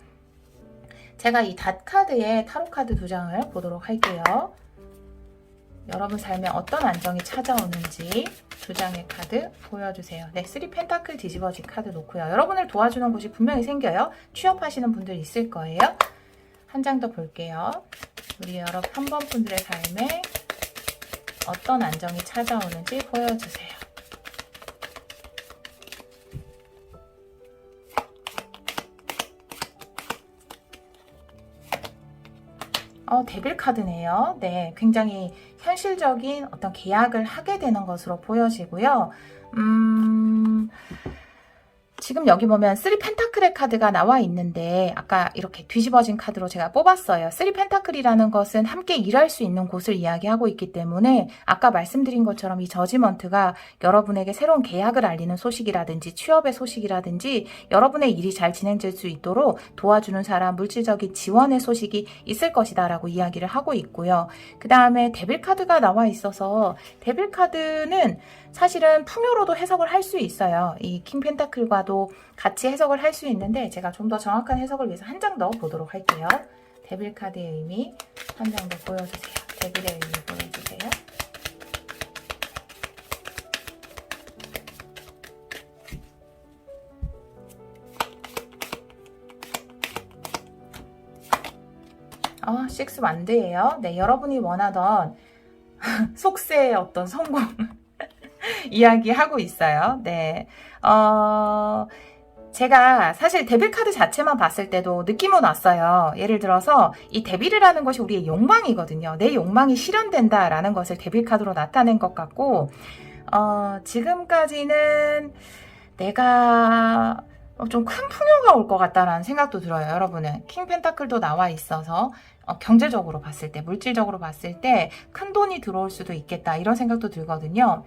제가 이 닷 카드의 타로 카드 2장을 보도록 할게요. 여러분 삶에 어떤 안정이 찾아오는지 2장의 카드 보여주세요. 네, 3 펜타클 뒤집어진 카드 놓고요. 여러분을 도와주는 곳이 분명히 생겨요. 취업하시는 분들 있을 거예요. 한 장 더 볼게요. 우리 여러분 3번 분들의 삶에 어떤 안정이 찾아오는지 보여주세요. 데빌 카드네요. 네, 굉장히 현실적인 어떤 계약을 하게 되는 것으로 보여지고요. 지금 여기 보면 3 펜타클의 카드가 나와 있는데 아까 이렇게 뒤집어진 카드로 제가 뽑았어요. 3 펜타클이라는 것은 함께 일할 수 있는 곳을 이야기하고 있기 때문에 아까 말씀드린 것처럼 이 저지먼트가 여러분에게 새로운 계약을 알리는 소식이라든지 취업의 소식이라든지 여러분의 일이 잘 진행될 수 있도록 도와주는 사람, 물질적인 지원의 소식이 있을 것이다 라고 이야기를 하고 있고요. 그 다음에 데빌 카드가 나와 있어서 데빌 카드는 사실은 풍요로도 해석을 할 수 있어요. 이 킹 펜타클과도 같이 해석을 할 수 있는데 제가 좀 더 정확한 해석을 위해서 한 장 더 보도록 할게요. 데빌 카드의 의미 한 장 더 보여주세요. 데빌의 의미 보여주세요. 식스 완드예요. 네, 여러분이 원하던 속세의 어떤 성공 이야기하고 있어요. 네. 제가 사실 데빌 카드 자체만 봤을 때도 느낌은 왔어요. 예를 들어서 이 데빌이라는 것이 우리의 욕망이거든요. 내 욕망이 실현된다라는 것을 데빌 카드로 나타낸 것 같고 지금까지는 내가 좀 큰 풍요가 올 것 같다라는 생각도 들어요. 여러분은 킹 펜타클도 나와 있어서 경제적으로 봤을 때, 물질적으로 봤을 때 큰 돈이 들어올 수도 있겠다 이런 생각도 들거든요.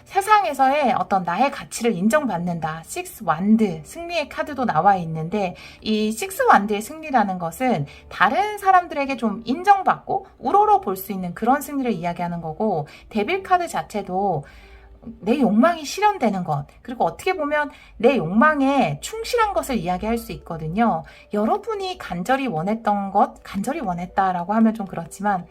세상에서의 어떤 나의 가치를 인정받는다. 식스 완드, 승리의 카드도 나와 있는데 이 식스 완드의 승리라는 것은 다른 사람들에게 좀 인정받고 우러러 볼 수 있는 그런 승리를 이야기하는 거고, 데빌 카드 자체도 내 욕망이 실현되는 것, 그리고 어떻게 보면 내 욕망에 충실한 것을 이야기할 수 있거든요. 여러분이 간절히 원했던 것, 간절히 원했다라고 하면 좀 그렇지만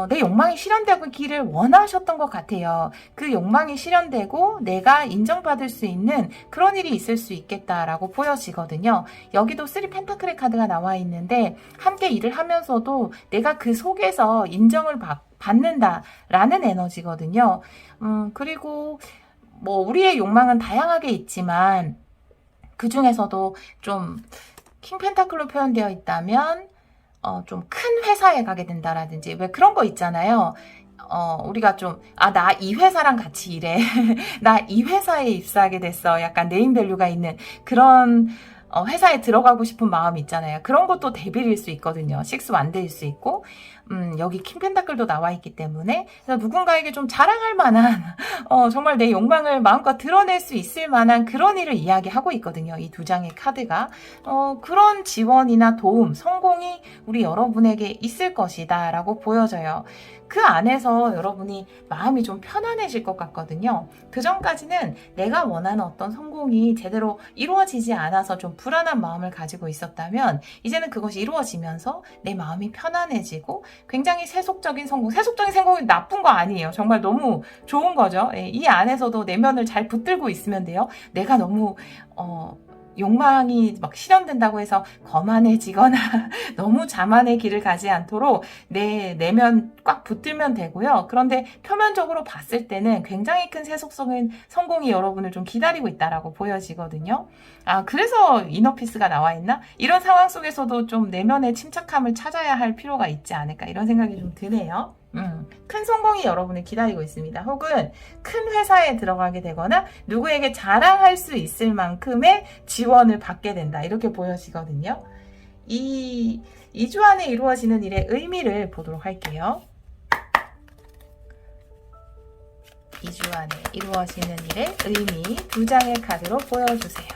내 욕망이 실현되기를 원하셨던 것 같아요. 그 욕망이 실현되고 내가 인정받을 수 있는 그런 일이 있을 수 있겠다라고 보여지거든요. 여기도 3 펜타클의 카드가 나와 있는데 함께 일을 하면서도 내가 그 속에서 인정을 받는다라는 에너지거든요. 그리고 뭐 우리의 욕망은 다양하게 있지만 그 중에서도 좀 킹 펜타클로 표현되어 있다면 좀 큰 회사에 가게 된다라든지, 왜 그런 거 있잖아요. 우리가 좀, 나 이 회사랑 같이 일해. 나 이 회사에 입사하게 됐어. 약간 네임밸류가 있는 그런 회사에 들어가고 싶은 마음이 있잖아요. 그런 것도 데빌일 수 있거든요. 식스 완드일 수 있고, 여기 킹 펜타클도 나와 있기 때문에 누군가에게 좀 자랑할 만한, 정말 내 욕망을 마음껏 드러낼 수 있을 만한 그런 일을 이야기하고 있거든요. 이 2장의 카드가. 그런 지원이나 도움, 성공이 우리 여러분에게 있을 것이다 라고 보여져요. 그 안에서 여러분이 마음이 좀 편안해질 것 같거든요. 그 전까지는 내가 원하는 어떤 성공이 제대로 이루어지지 않아서 좀 불안한 마음을 가지고 있었다면, 이제는 그것이 이루어지면서 내 마음이 편안해지고 굉장히 세속적인 성공, 세속적인 성공이 나쁜 거 아니에요. 정말 너무 좋은 거죠. 이 안에서도 내면을 잘 붙들고 있으면 돼요. 내가 너무 욕망이 막 실현된다고 해서 거만해지거나 너무 자만의 길을 가지 않도록 내 내면 꽉 붙들면 되고요. 그런데 표면적으로 봤을 때는 굉장히 큰 세속적인 성공이 여러분을 좀 기다리고 있다라고 보여지거든요. 그래서 이너피스가 나와 있나? 이런 상황 속에서도 좀 내면의 침착함을 찾아야 할 필요가 있지 않을까, 이런 생각이 좀 드네요. 큰 성공이 여러분을 기다리고 있습니다. 혹은 큰 회사에 들어가게 되거나 누구에게 자랑할 수 있을 만큼의 지원을 받게 된다, 이렇게 보여지거든요. 이 2주 안에 이루어지는 일의 의미를 보도록 할게요. 2주 안에 이루어지는 일의 의미 2장의 카드로 보여주세요.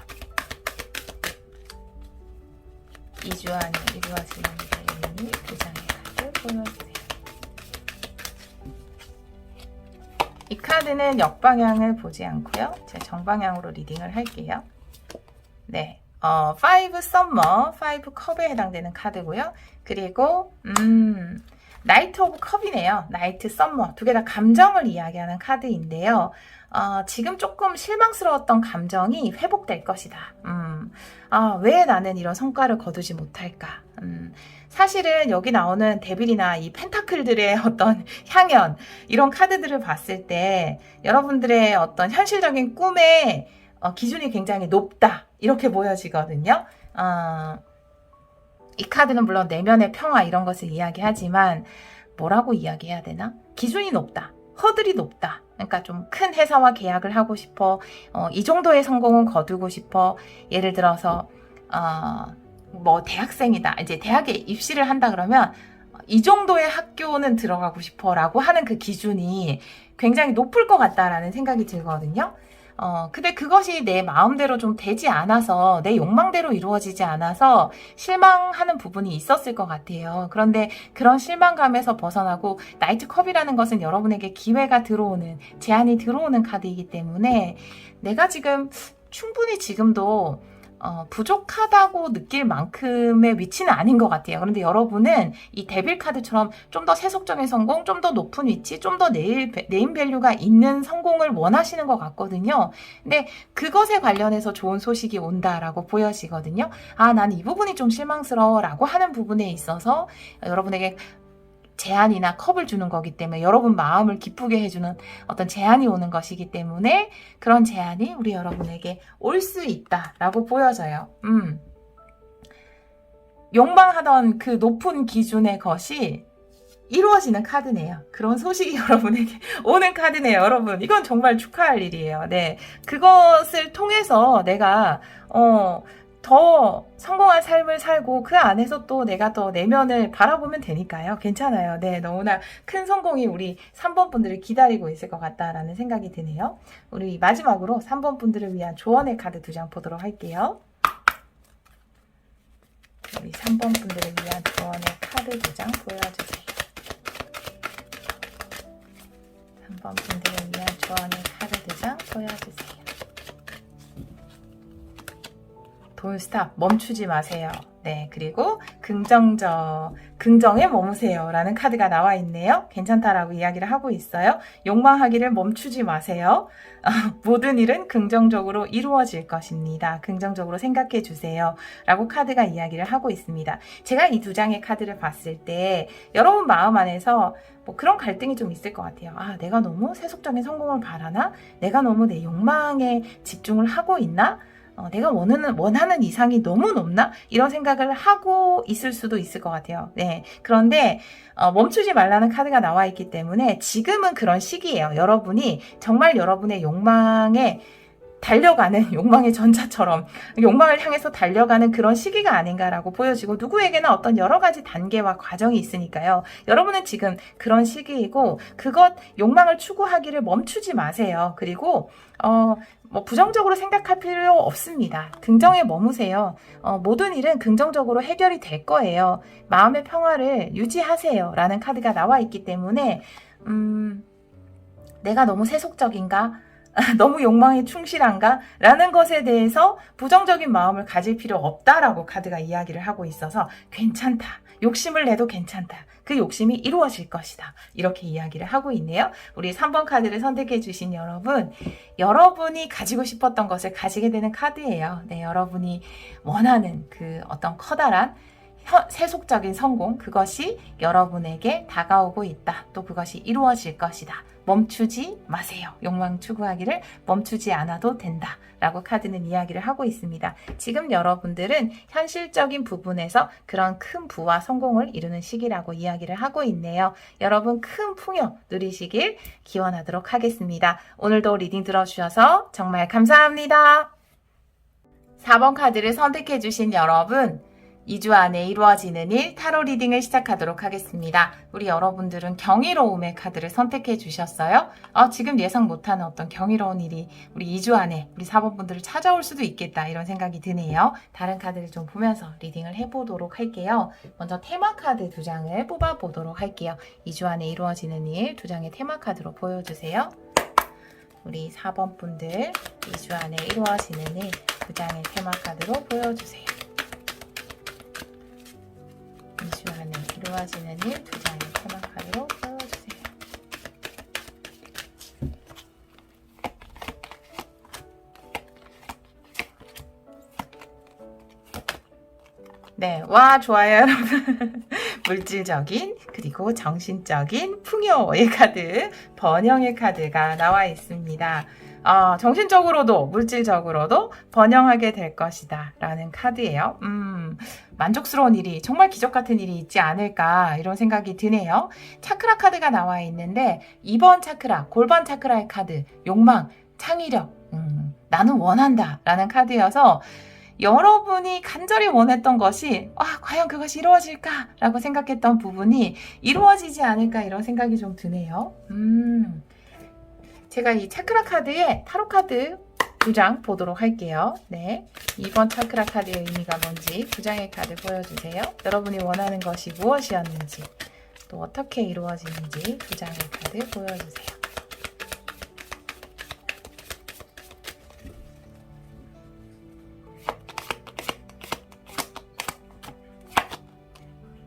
2주 안에 이루어지는 일의 의미 2장의 카드 보여주세요. 이 카드는 역방향을 보지 않고요. 제가 정방향으로 리딩을 할게요. 네, 5 썸머, 5 컵에 해당되는 카드고요. 그리고 나이트 오브 컵이네요. 나이트 썸머, 두 개 다 감정을 이야기하는 카드인데요. 지금 조금 실망스러웠던 감정이 회복될 것이다. 왜 나는 이런 성과를 거두지 못할까? 사실은 여기 나오는 데빌이나 이 펜타클들의 어떤 향연, 이런 카드들을 봤을 때 여러분들의 어떤 현실적인 꿈의 기준이 굉장히 높다, 이렇게 보여지거든요. 이 카드는 물론 내면의 평화 이런 것을 이야기하지만 뭐라고 이야기해야 되나? 기준이 높다, 허들이 높다. 그러니까 좀 큰 회사와 계약을 하고 싶어. 이 정도의 성공은 거두고 싶어. 예를 들어서 뭐 대학생이다, 이제 대학에 입시를 한다 그러면 이 정도의 학교는 들어가고 싶어 라고 하는 그 기준이 굉장히 높을 것 같다라는 생각이 들거든요. 근데 그것이 내 마음대로 좀 되지 않아서, 내 욕망대로 이루어지지 않아서 실망하는 부분이 있었을 것 같아요. 그런데 그런 실망감에서 벗어나고, 나이트 컵이라는 것은 여러분에게 기회가 들어오는, 제안이 들어오는 카드이기 때문에 내가 지금 충분히 지금도 부족하다고 느낄 만큼의 위치는 아닌 것 같아요. 그런데 여러분은 이 데빌 카드처럼 좀 더 세속적인 성공, 좀 더 높은 위치, 좀 더 네임밸류가 있는 성공을 원하시는 것 같거든요. 근데 그것에 관련해서 좋은 소식이 온다라고 보여지거든요. 난 이 부분이 좀 실망스러워 라고 하는 부분에 있어서 여러분에게 제안이나 컵을 주는 거기 때문에, 여러분 마음을 기쁘게 해주는 어떤 제안이 오는 것이기 때문에 그런 제안이 우리 여러분에게 올 수 있다라고 보여져요. 욕망하던 그 높은 기준의 것이 이루어지는 카드네요. 그런 소식이 여러분에게 오는 카드네요, 여러분. 이건 정말 축하할 일이에요. 네, 그것을 통해서 내가 더 더 성공한 삶을 살고 그 안에서 또 내가 더 내면을 바라보면 되니까요. 괜찮아요. 네, 너무나 큰 성공이 우리 3번 분들을 기다리고 있을 것 같다라는 생각이 드네요. 우리 마지막으로 3번 분들을 위한 조언의 카드 2장 보도록 할게요. 우리 3번 분들을 위한 조언의 카드 2장 보여주세요. 3번 분들을 위한 조언의 카드 2장 보여주세요. 돈스탑, 멈추지 마세요. 네, 그리고 긍정에 머무세요 라는 카드가 나와 있네요. 괜찮다라고 이야기를 하고 있어요. 욕망하기를 멈추지 마세요. 모든 일은 긍정적으로 이루어질 것입니다. 긍정적으로 생각해 주세요 라고 카드가 이야기를 하고 있습니다. 제가 이 2장의 카드를 봤을 때 여러분 마음 안에서 뭐 그런 갈등이 좀 있을 것 같아요. 내가 너무 세속적인 성공을 바라나? 내가 너무 내 욕망에 집중을 하고 있나? 내가 원하는 이상이 너무 높나? 이런 생각을 하고 있을 수도 있을 것 같아요. 네. 그런데, 멈추지 말라는 카드가 나와 있기 때문에 지금은 그런 시기예요. 여러분이 정말 여러분의 욕망에 달려가는 욕망의 전차처럼 욕망을 향해서 달려가는 그런 시기가 아닌가라고 보여지고 누구에게나 어떤 여러 가지 단계와 과정이 있으니까요. 여러분은 지금 그런 시기이고 그것 욕망을 추구하기를 멈추지 마세요. 그리고 뭐 부정적으로 생각할 필요 없습니다. 긍정에 머무세요. 모든 일은 긍정적으로 해결이 될 거예요. 마음의 평화를 유지하세요 라는 카드가 나와 있기 때문에 내가 너무 세속적인가? 너무 욕망에 충실한가? 라는 것에 대해서 부정적인 마음을 가질 필요 없다라고 카드가 이야기를 하고 있어서 괜찮다. 욕심을 내도 괜찮다. 그 욕심이 이루어질 것이다. 이렇게 이야기를 하고 있네요. 우리 3번 카드를 선택해 주신 여러분, 여러분이 가지고 싶었던 것을 가지게 되는 카드예요. 네, 여러분이 원하는 그 어떤 커다란 세속적인 성공, 그것이 여러분에게 다가오고 있다. 또 그것이 이루어질 것이다. 멈추지 마세요. 욕망 추구하기를 멈추지 않아도 된다. 라고 카드는 이야기를 하고 있습니다. 지금 여러분들은 현실적인 부분에서 그런 큰 부와 성공을 이루는 시기라고 이야기를 하고 있네요. 여러분 큰 풍요 누리시길 기원하도록 하겠습니다. 오늘도 리딩 들어주셔서 정말 감사합니다. 4번 카드를 선택해 주신 여러분, 2주 안에 이루어지는 일 타로 리딩을 시작하도록 하겠습니다. 우리 여러분들은 경이로움의 카드를 선택해 주셨어요. 지금 예상 못하는 어떤 경이로운 일이 우리 2주 안에 우리 4번 분들을 찾아올 수도 있겠다 이런 생각이 드네요. 다른 카드를 좀 보면서 리딩을 해보도록 할게요. 먼저 테마 카드 2장을 뽑아보도록 할게요. 2주 안에 이루어지는 일 2장의 테마 카드로 보여주세요. 우리 4번 분들 2주 안에 이루어지는 일 2장의 테마 카드로 보여주세요. 2주 안에 이루어지는 일 2장의 테마 카드로 보여주세요. 네, 와 좋아요 여러분. 물질적인 그리고 정신적인 풍요의 카드, 번영의 카드가 나와 있습니다. 정신적으로도 물질적으로도 번영하게 될 것이다 라는 카드예요. 만족스러운 일이 정말 기적 같은 일이 있지 않을까 이런 생각이 드네요. 차크라 카드가 나와 있는데 2번 차크라, 골반 차크라의 카드, 욕망, 창의력, 나는 원한다 라는 카드여서 여러분이 간절히 원했던 것이 과연 그것이 이루어질까 라고 생각했던 부분이 이루어지지 않을까 이런 생각이 좀 드네요. 제가 이 차크라 카드에 타로 카드 2장 보도록 할게요. 네, 2번 차크라 카드의 의미가 뭔지 2장의 카드 보여주세요. 여러분이 원하는 것이 무엇이었는지 또 어떻게 이루어지는지 2장의 카드 보여주세요.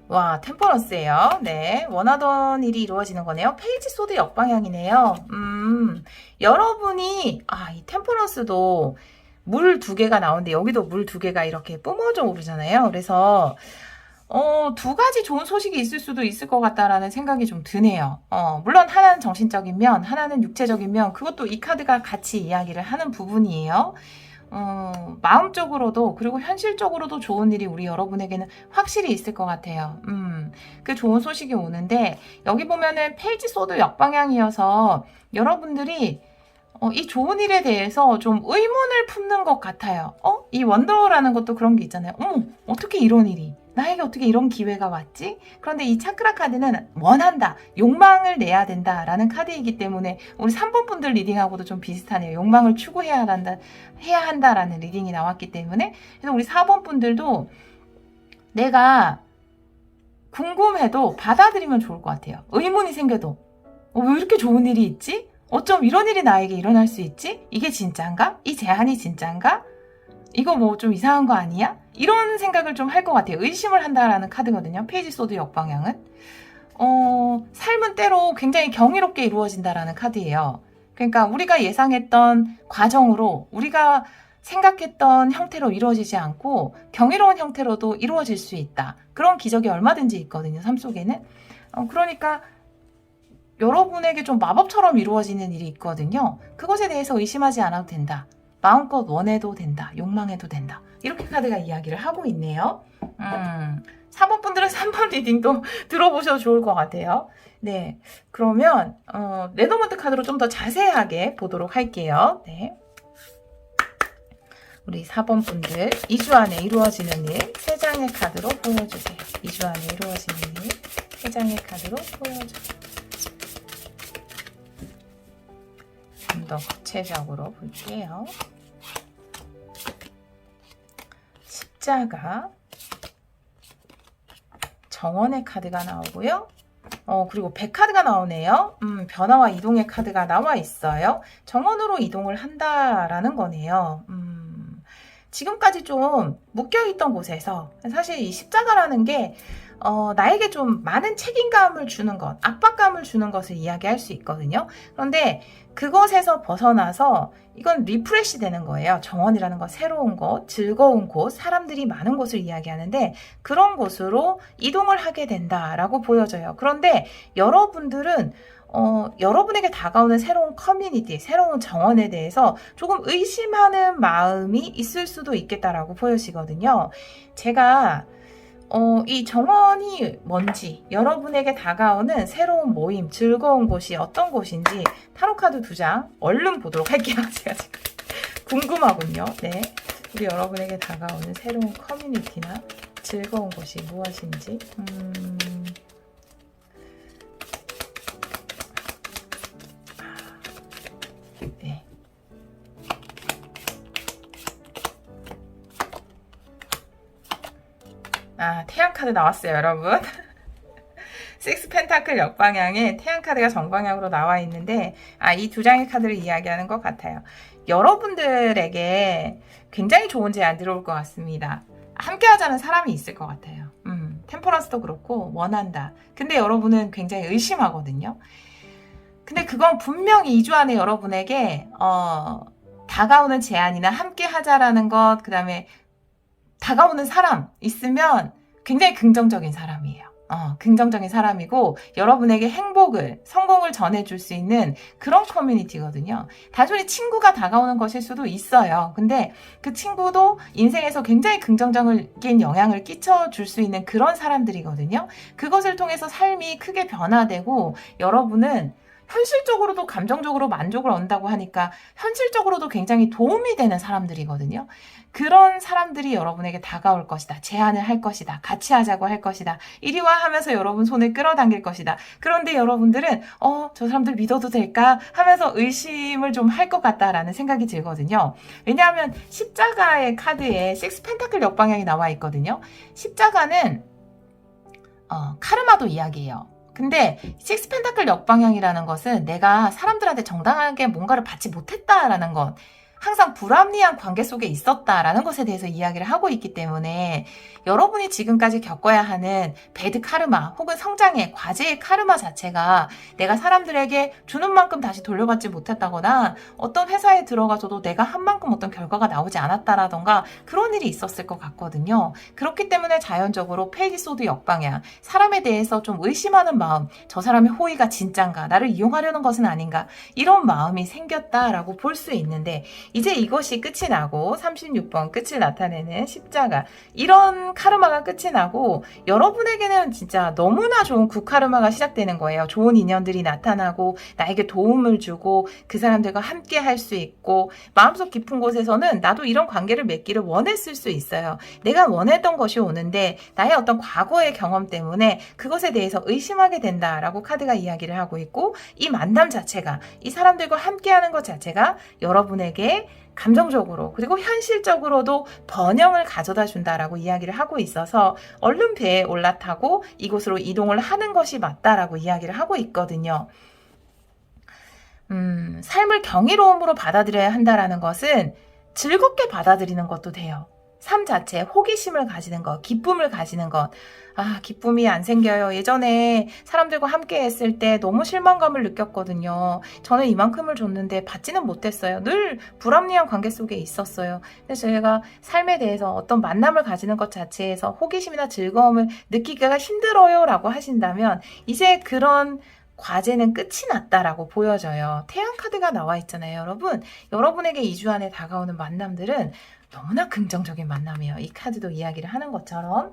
와, 템퍼런스예요. 네, 원하던 일이 이루어지는 거네요. 페이지 소드 역방향이네요. 여러분이 이 템퍼런스도 물 2개가 나오는데 여기도 물 2개가 이렇게 뿜어져 오르잖아요. 그래서 2가지 좋은 소식이 있을 수도 있을 것 같다라는 생각이 좀 드네요. 물론 하나는 정신적인 면, 하나는 육체적인 면, 그것도 이 카드가 같이 이야기를 하는 부분이에요. 마음적으로도 그리고 현실적으로도 좋은 일이 우리 여러분에게는 확실히 있을 것 같아요. 그 좋은 소식이 오는데 여기 보면은 페이지 소드 역방향이어서 여러분들이 이 좋은 일에 대해서 좀 의문을 품는 것 같아요. 이 원더라는 것도 그런 게 있잖아요. 어머, 어떻게 이런 일이? 나에게 어떻게 이런 기회가 왔지? 그런데 이 차크라 카드는 원한다, 욕망을 내야 된다라는 카드이기 때문에 우리 3번 분들 리딩하고도 좀 비슷하네요. 욕망을 추구해야 한다라는 리딩이 나왔기 때문에. 그래서 우리 4번 분들도 내가 궁금해도 받아들이면 좋을 것 같아요. 의문이 생겨도 왜 이렇게 좋은 일이 있지? 어쩜 이런 일이 나에게 일어날 수 있지? 이게 진짠가? 이 제안이 진짠가? 이거 뭐 좀 이상한 거 아니야? 이런 생각을 좀 할 것 같아요. 의심을 한다라는 카드거든요. 페이지 소드 역방향은. 삶은 때로 굉장히 경이롭게 이루어진다라는 카드예요. 그러니까 우리가 예상했던 과정으로 우리가 생각했던 형태로 이루어지지 않고 경이로운 형태로도 이루어질 수 있다. 그런 기적이 얼마든지 있거든요. 삶 속에는. 그러니까 여러분에게 좀 마법처럼 이루어지는 일이 있거든요. 그것에 대해서 의심하지 않아도 된다. 마음껏 원해도 된다. 욕망해도 된다. 이렇게 카드가 이야기를 하고 있네요. 4번 분들은 3번 리딩도 들어보셔도 좋을 것 같아요. 네, 그러면 레더먼트 카드로 좀 더 자세하게 보도록 할게요. 네. 우리 4번 분들 2주 안에 이루어지는 일 3장의 카드로 보여주세요. 2주 안에 이루어지는 일 3장의 카드로 보여주세요. 좀 더 구체적으로 볼게요. 십자가, 정원의 카드가 나오고요. 그리고 100카드가 나오네요. 변화와 이동의 카드가 나와 있어요. 정원으로 이동을 한다라는 거네요. 지금까지 좀 묶여있던 곳에서 사실 이 십자가라는 게 나에게 좀 많은 책임감을 주는 것, 압박감을 주는 것을 이야기할 수 있거든요. 그런데 그것에서 벗어나서 이건 리프레시 되는 거예요. 정원이라는 건 새로운 곳, 즐거운 곳, 사람들이 많은 곳을 이야기하는데 그런 곳으로 이동을 하게 된다라고 보여져요. 그런데 여러분들은 여러분에게 다가오는 새로운 커뮤니티, 새로운 정원에 대해서 조금 의심하는 마음이 있을 수도 있겠다라고 보여지거든요. 제가 이 정원이 뭔지, 여러분에게 다가오는 새로운 모임, 즐거운 곳이 어떤 곳인지 타로카드 2장 얼른 보도록 할게요. 제가 지금 궁금하군요. 네, 우리 여러분에게 다가오는 새로운 커뮤니티나 즐거운 곳이 무엇인지. 네. 태양 카드 나왔어요, 여러분. 6 펜타클 역방향에 태양 카드가 정방향으로 나와 있는데 이 2장의 카드를 이야기하는 것 같아요. 여러분들에게 굉장히 좋은 제안 들어올 것 같습니다. 함께 하자는 사람이 있을 것 같아요. 템퍼런스도 그렇고 원한다. 근데 여러분은 굉장히 의심하거든요. 근데 그건 분명히 2주 안에 여러분에게 다가오는 제안이나 함께 하자라는 것, 그 다음에 다가오는 사람 있으면 굉장히 긍정적인 사람이에요. 긍정적인 사람이고 여러분에게 행복을, 성공을 전해줄 수 있는 그런 커뮤니티거든요. 단순히 친구가 다가오는 것일 수도 있어요. 근데 그 친구도 인생에서 굉장히 긍정적인 영향을 끼쳐줄 수 있는 그런 사람들이거든요. 그것을 통해서 삶이 크게 변화되고 여러분은 현실적으로도 감정적으로 만족을 얻는다고 하니까 현실적으로도 굉장히 도움이 되는 사람들이거든요. 그런 사람들이 여러분에게 다가올 것이다. 제안을 할 것이다. 같이 하자고 할 것이다. 이리 와 하면서 여러분 손을 끌어당길 것이다. 그런데 여러분들은 저 사람들 믿어도 될까? 하면서 의심을 좀 할 것 같다라는 생각이 들거든요. 왜냐하면 십자가의 카드에 6 펜타클 역방향이 나와 있거든요. 십자가는 카르마도 이야기해요. 근데 6 펜타클 역방향이라는 것은 내가 사람들한테 정당하게 뭔가를 받지 못했다라는 것, 항상 불합리한 관계 속에 있었다라는 것에 대해서 이야기를 하고 있기 때문에 여러분이 지금까지 겪어야 하는 배드 카르마 혹은 성장의 과제의 카르마 자체가 내가 사람들에게 주는 만큼 다시 돌려받지 못했다거나 어떤 회사에 들어가서도 내가 한 만큼 어떤 결과가 나오지 않았다라던가 그런 일이 있었을 것 같거든요. 그렇기 때문에 자연적으로 페이지 소드 역방향, 사람에 대해서 좀 의심하는 마음, 저 사람의 호의가 진짠가, 나를 이용하려는 것은 아닌가, 이런 마음이 생겼다라고 볼 수 있는데 이제 이것이 끝이 나고 36번 끝을 나타내는 십자가, 이런 카르마가 끝이 나고 여러분에게는 진짜 너무나 좋은 굿카르마가 시작되는 거예요. 좋은 인연들이 나타나고 나에게 도움을 주고 그 사람들과 함께 할 수 있고, 마음속 깊은 곳에서는 나도 이런 관계를 맺기를 원했을 수 있어요. 내가 원했던 것이 오는데 나의 어떤 과거의 경험 때문에 그것에 대해서 의심하게 된다라고 카드가 이야기를 하고 있고, 이 만남 자체가, 이 사람들과 함께하는 것 자체가 여러분에게 감정적으로 그리고 현실적으로도 번영을 가져다 준다라고 이야기를 하고 있어서 얼른 배에 올라타고 이곳으로 이동을 하는 것이 맞다라고 이야기를 하고 있거든요. 삶을 경이로움으로 받아들여야 한다라는 것은 즐겁게 받아들이는 것도 돼요. 삶 자체에 호기심을 가지는 것, 기쁨을 가지는 것. 아, 기쁨이 안 생겨요. 예전에 사람들과 함께 했을 때 너무 실망감을 느꼈거든요. 저는 이만큼을 줬는데 받지는 못했어요. 늘 불합리한 관계 속에 있었어요. 그래서 제가 삶에 대해서 어떤 만남을 가지는 것 자체에서 호기심이나 즐거움을 느끼기가 힘들어요 라고 하신다면 이제 그런 과제는 끝이 났다라고 보여져요. 태양 카드가 나와 있잖아요, 여러분. 여러분에게 2주 안에 다가오는 만남들은 너무나 긍정적인 만남이에요. 이 카드도 이야기를 하는 것처럼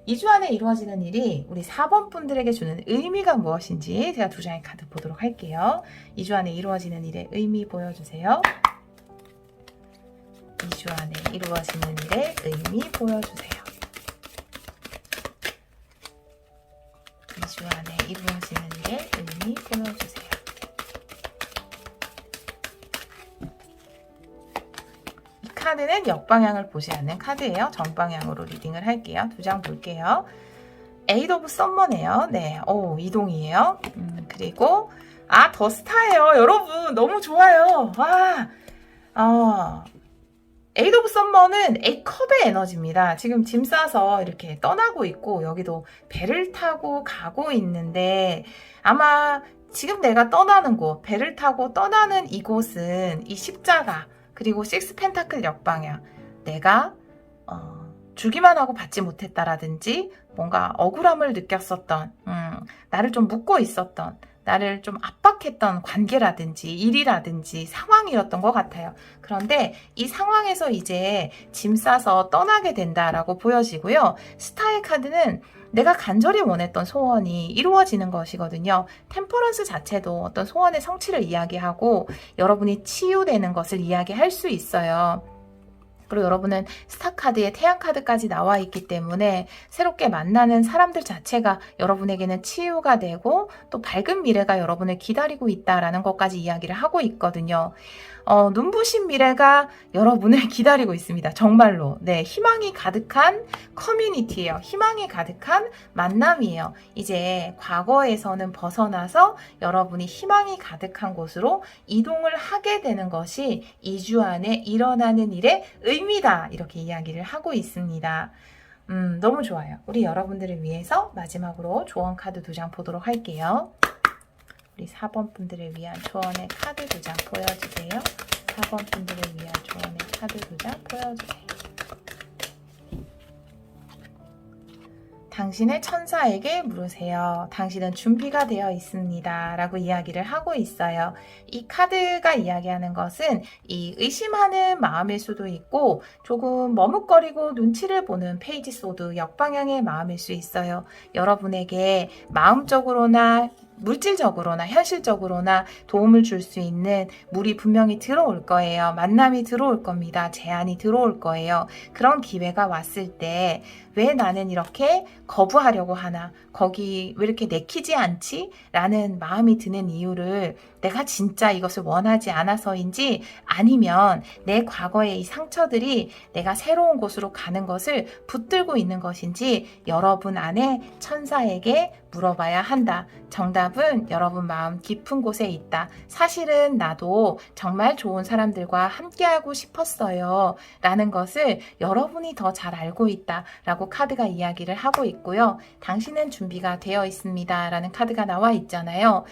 2주 안에 이루어지는 일이 우리 4번 분들에게 주는 의미가 무엇인지 제가 두 장의 카드 보도록 할게요. 2주 안에 이루어지는 일의 의미 보여주세요. 2주 안에 이루어지는 일의 의미 보여주세요. 2주 안에 이루어지는 일의 의미 보여주세요. 이 카드는 역방향을 보지 않는 카드예요. 정방향으로 리딩을 할게요. 두 장 볼게요. 에이드 오브 썸머네요. 네, 오, 이동이에요. 그리고 더 스타예요. 여러분 너무 좋아요. 와, 에이드 오브 썸머는 A컵의 에너지입니다. 지금 짐 싸서 이렇게 떠나고 있고 여기도 배를 타고 가고 있는데 아마 지금 내가 떠나는 곳, 배를 타고 떠나는 이곳은 이 십자가 그리고 식스 펜타클 역방향, 내가 주기만 하고 받지 못했다라든지 뭔가 억울함을 느꼈었던, 나를 좀 묻고 있었던, 나를 좀 압박했던 관계라든지 일이라든지 상황이었던 것 같아요. 그런데 이 상황에서 이제 짐 싸서 떠나게 된다라고 보여지고요. 스타의 카드는 내가 간절히 원했던 소원이 이루어지는 것이거든요. 템퍼런스 자체도 어떤 소원의 성취를 이야기하고 여러분이 치유되는 것을 이야기할 수 있어요. 그리고 여러분은 스타카드에 태양카드까지 나와 있기 때문에 새롭게 만나는 사람들 자체가 여러분에게는 치유가 되고 또 밝은 미래가 여러분을 기다리고 있다라는 것까지 이야기를 하고 있거든요. 눈부신 미래가 여러분을 기다리고 있습니다. 정말로. 네, 희망이 가득한 커뮤니티예요. 희망이 가득한 만남이에요. 이제 과거에서는 벗어나서 여러분이 희망이 가득한 곳으로 이동을 하게 되는 것이 2주 안에 일어나는 일의 의미다. 이렇게 이야기를 하고 있습니다. 너무 좋아요. 우리 여러분들을 위해서 마지막으로 조언 카드 2장 보도록 할게요. 우리 4번 분들을 위한 조언의 카드 2장 보여주세요. 4번 분들을 위한 조언의 카드 2장 보여주세요. 당신의 천사에게 물으세요. 당신은 준비가 되어 있습니다. 라고 이야기를 하고 있어요. 이 카드가 이야기하는 것은 이 의심하는 마음일 수도 있고 조금 머뭇거리고 눈치를 보는 페이지 소드 역방향의 마음일 수 있어요. 여러분에게 마음적으로나 물질적으로나 현실적으로나 도움을 줄 수 있는 물이 분명히 들어올 거예요. 만남이 들어올 겁니다. 제안이 들어올 거예요. 그런 기회가 왔을 때 왜 나는 이렇게 거부하려고 하나? 거기 왜 이렇게 내키지 않지? 라는 마음이 드는 이유를 내가 진짜 이것을 원하지 않아서인지 아니면 내 과거의 이 상처들이 내가 새로운 곳으로 가는 것을 붙들고 있는 것인지 여러분 안에 천사에게 물어봐야 한다. 정답은 여러분 마음 깊은 곳에 있다. 사실은 나도 정말 좋은 사람들과 함께하고 싶었어요. 라는 것을 여러분이 더 잘 알고 있다. 라고 카드가 이야기를 하고 있고요. 당신은 준비가 되어 있습니다. 라는 카드가 나와 있잖아요.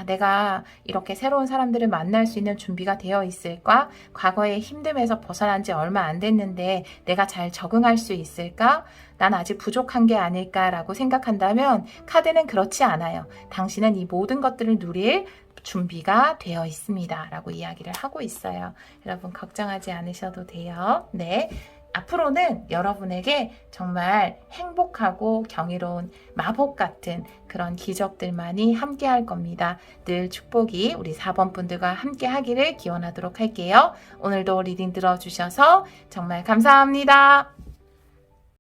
내가 이렇게 새로운 사람들을 만날 수 있는 준비가 되어 있을까? 과거의 힘듦에서 벗어난 지 얼마 안 됐는데 내가 잘 적응할 수 있을까? 난 아직 부족한 게 아닐까라고 생각한다면 카드는 그렇지 않아요. 당신은 이 모든 것들을 누릴 준비가 되어 있습니다. 라고 이야기를 하고 있어요. 여러분 걱정하지 않으셔도 돼요. 네. 앞으로는 여러분에게 정말 행복하고 경이로운 마법 같은 그런 기적들만이 함께 할 겁니다. 늘 축복이 우리 4번 분들과 함께 하기를 기원하도록 할게요. 오늘도 리딩 들어주셔서 정말 감사합니다.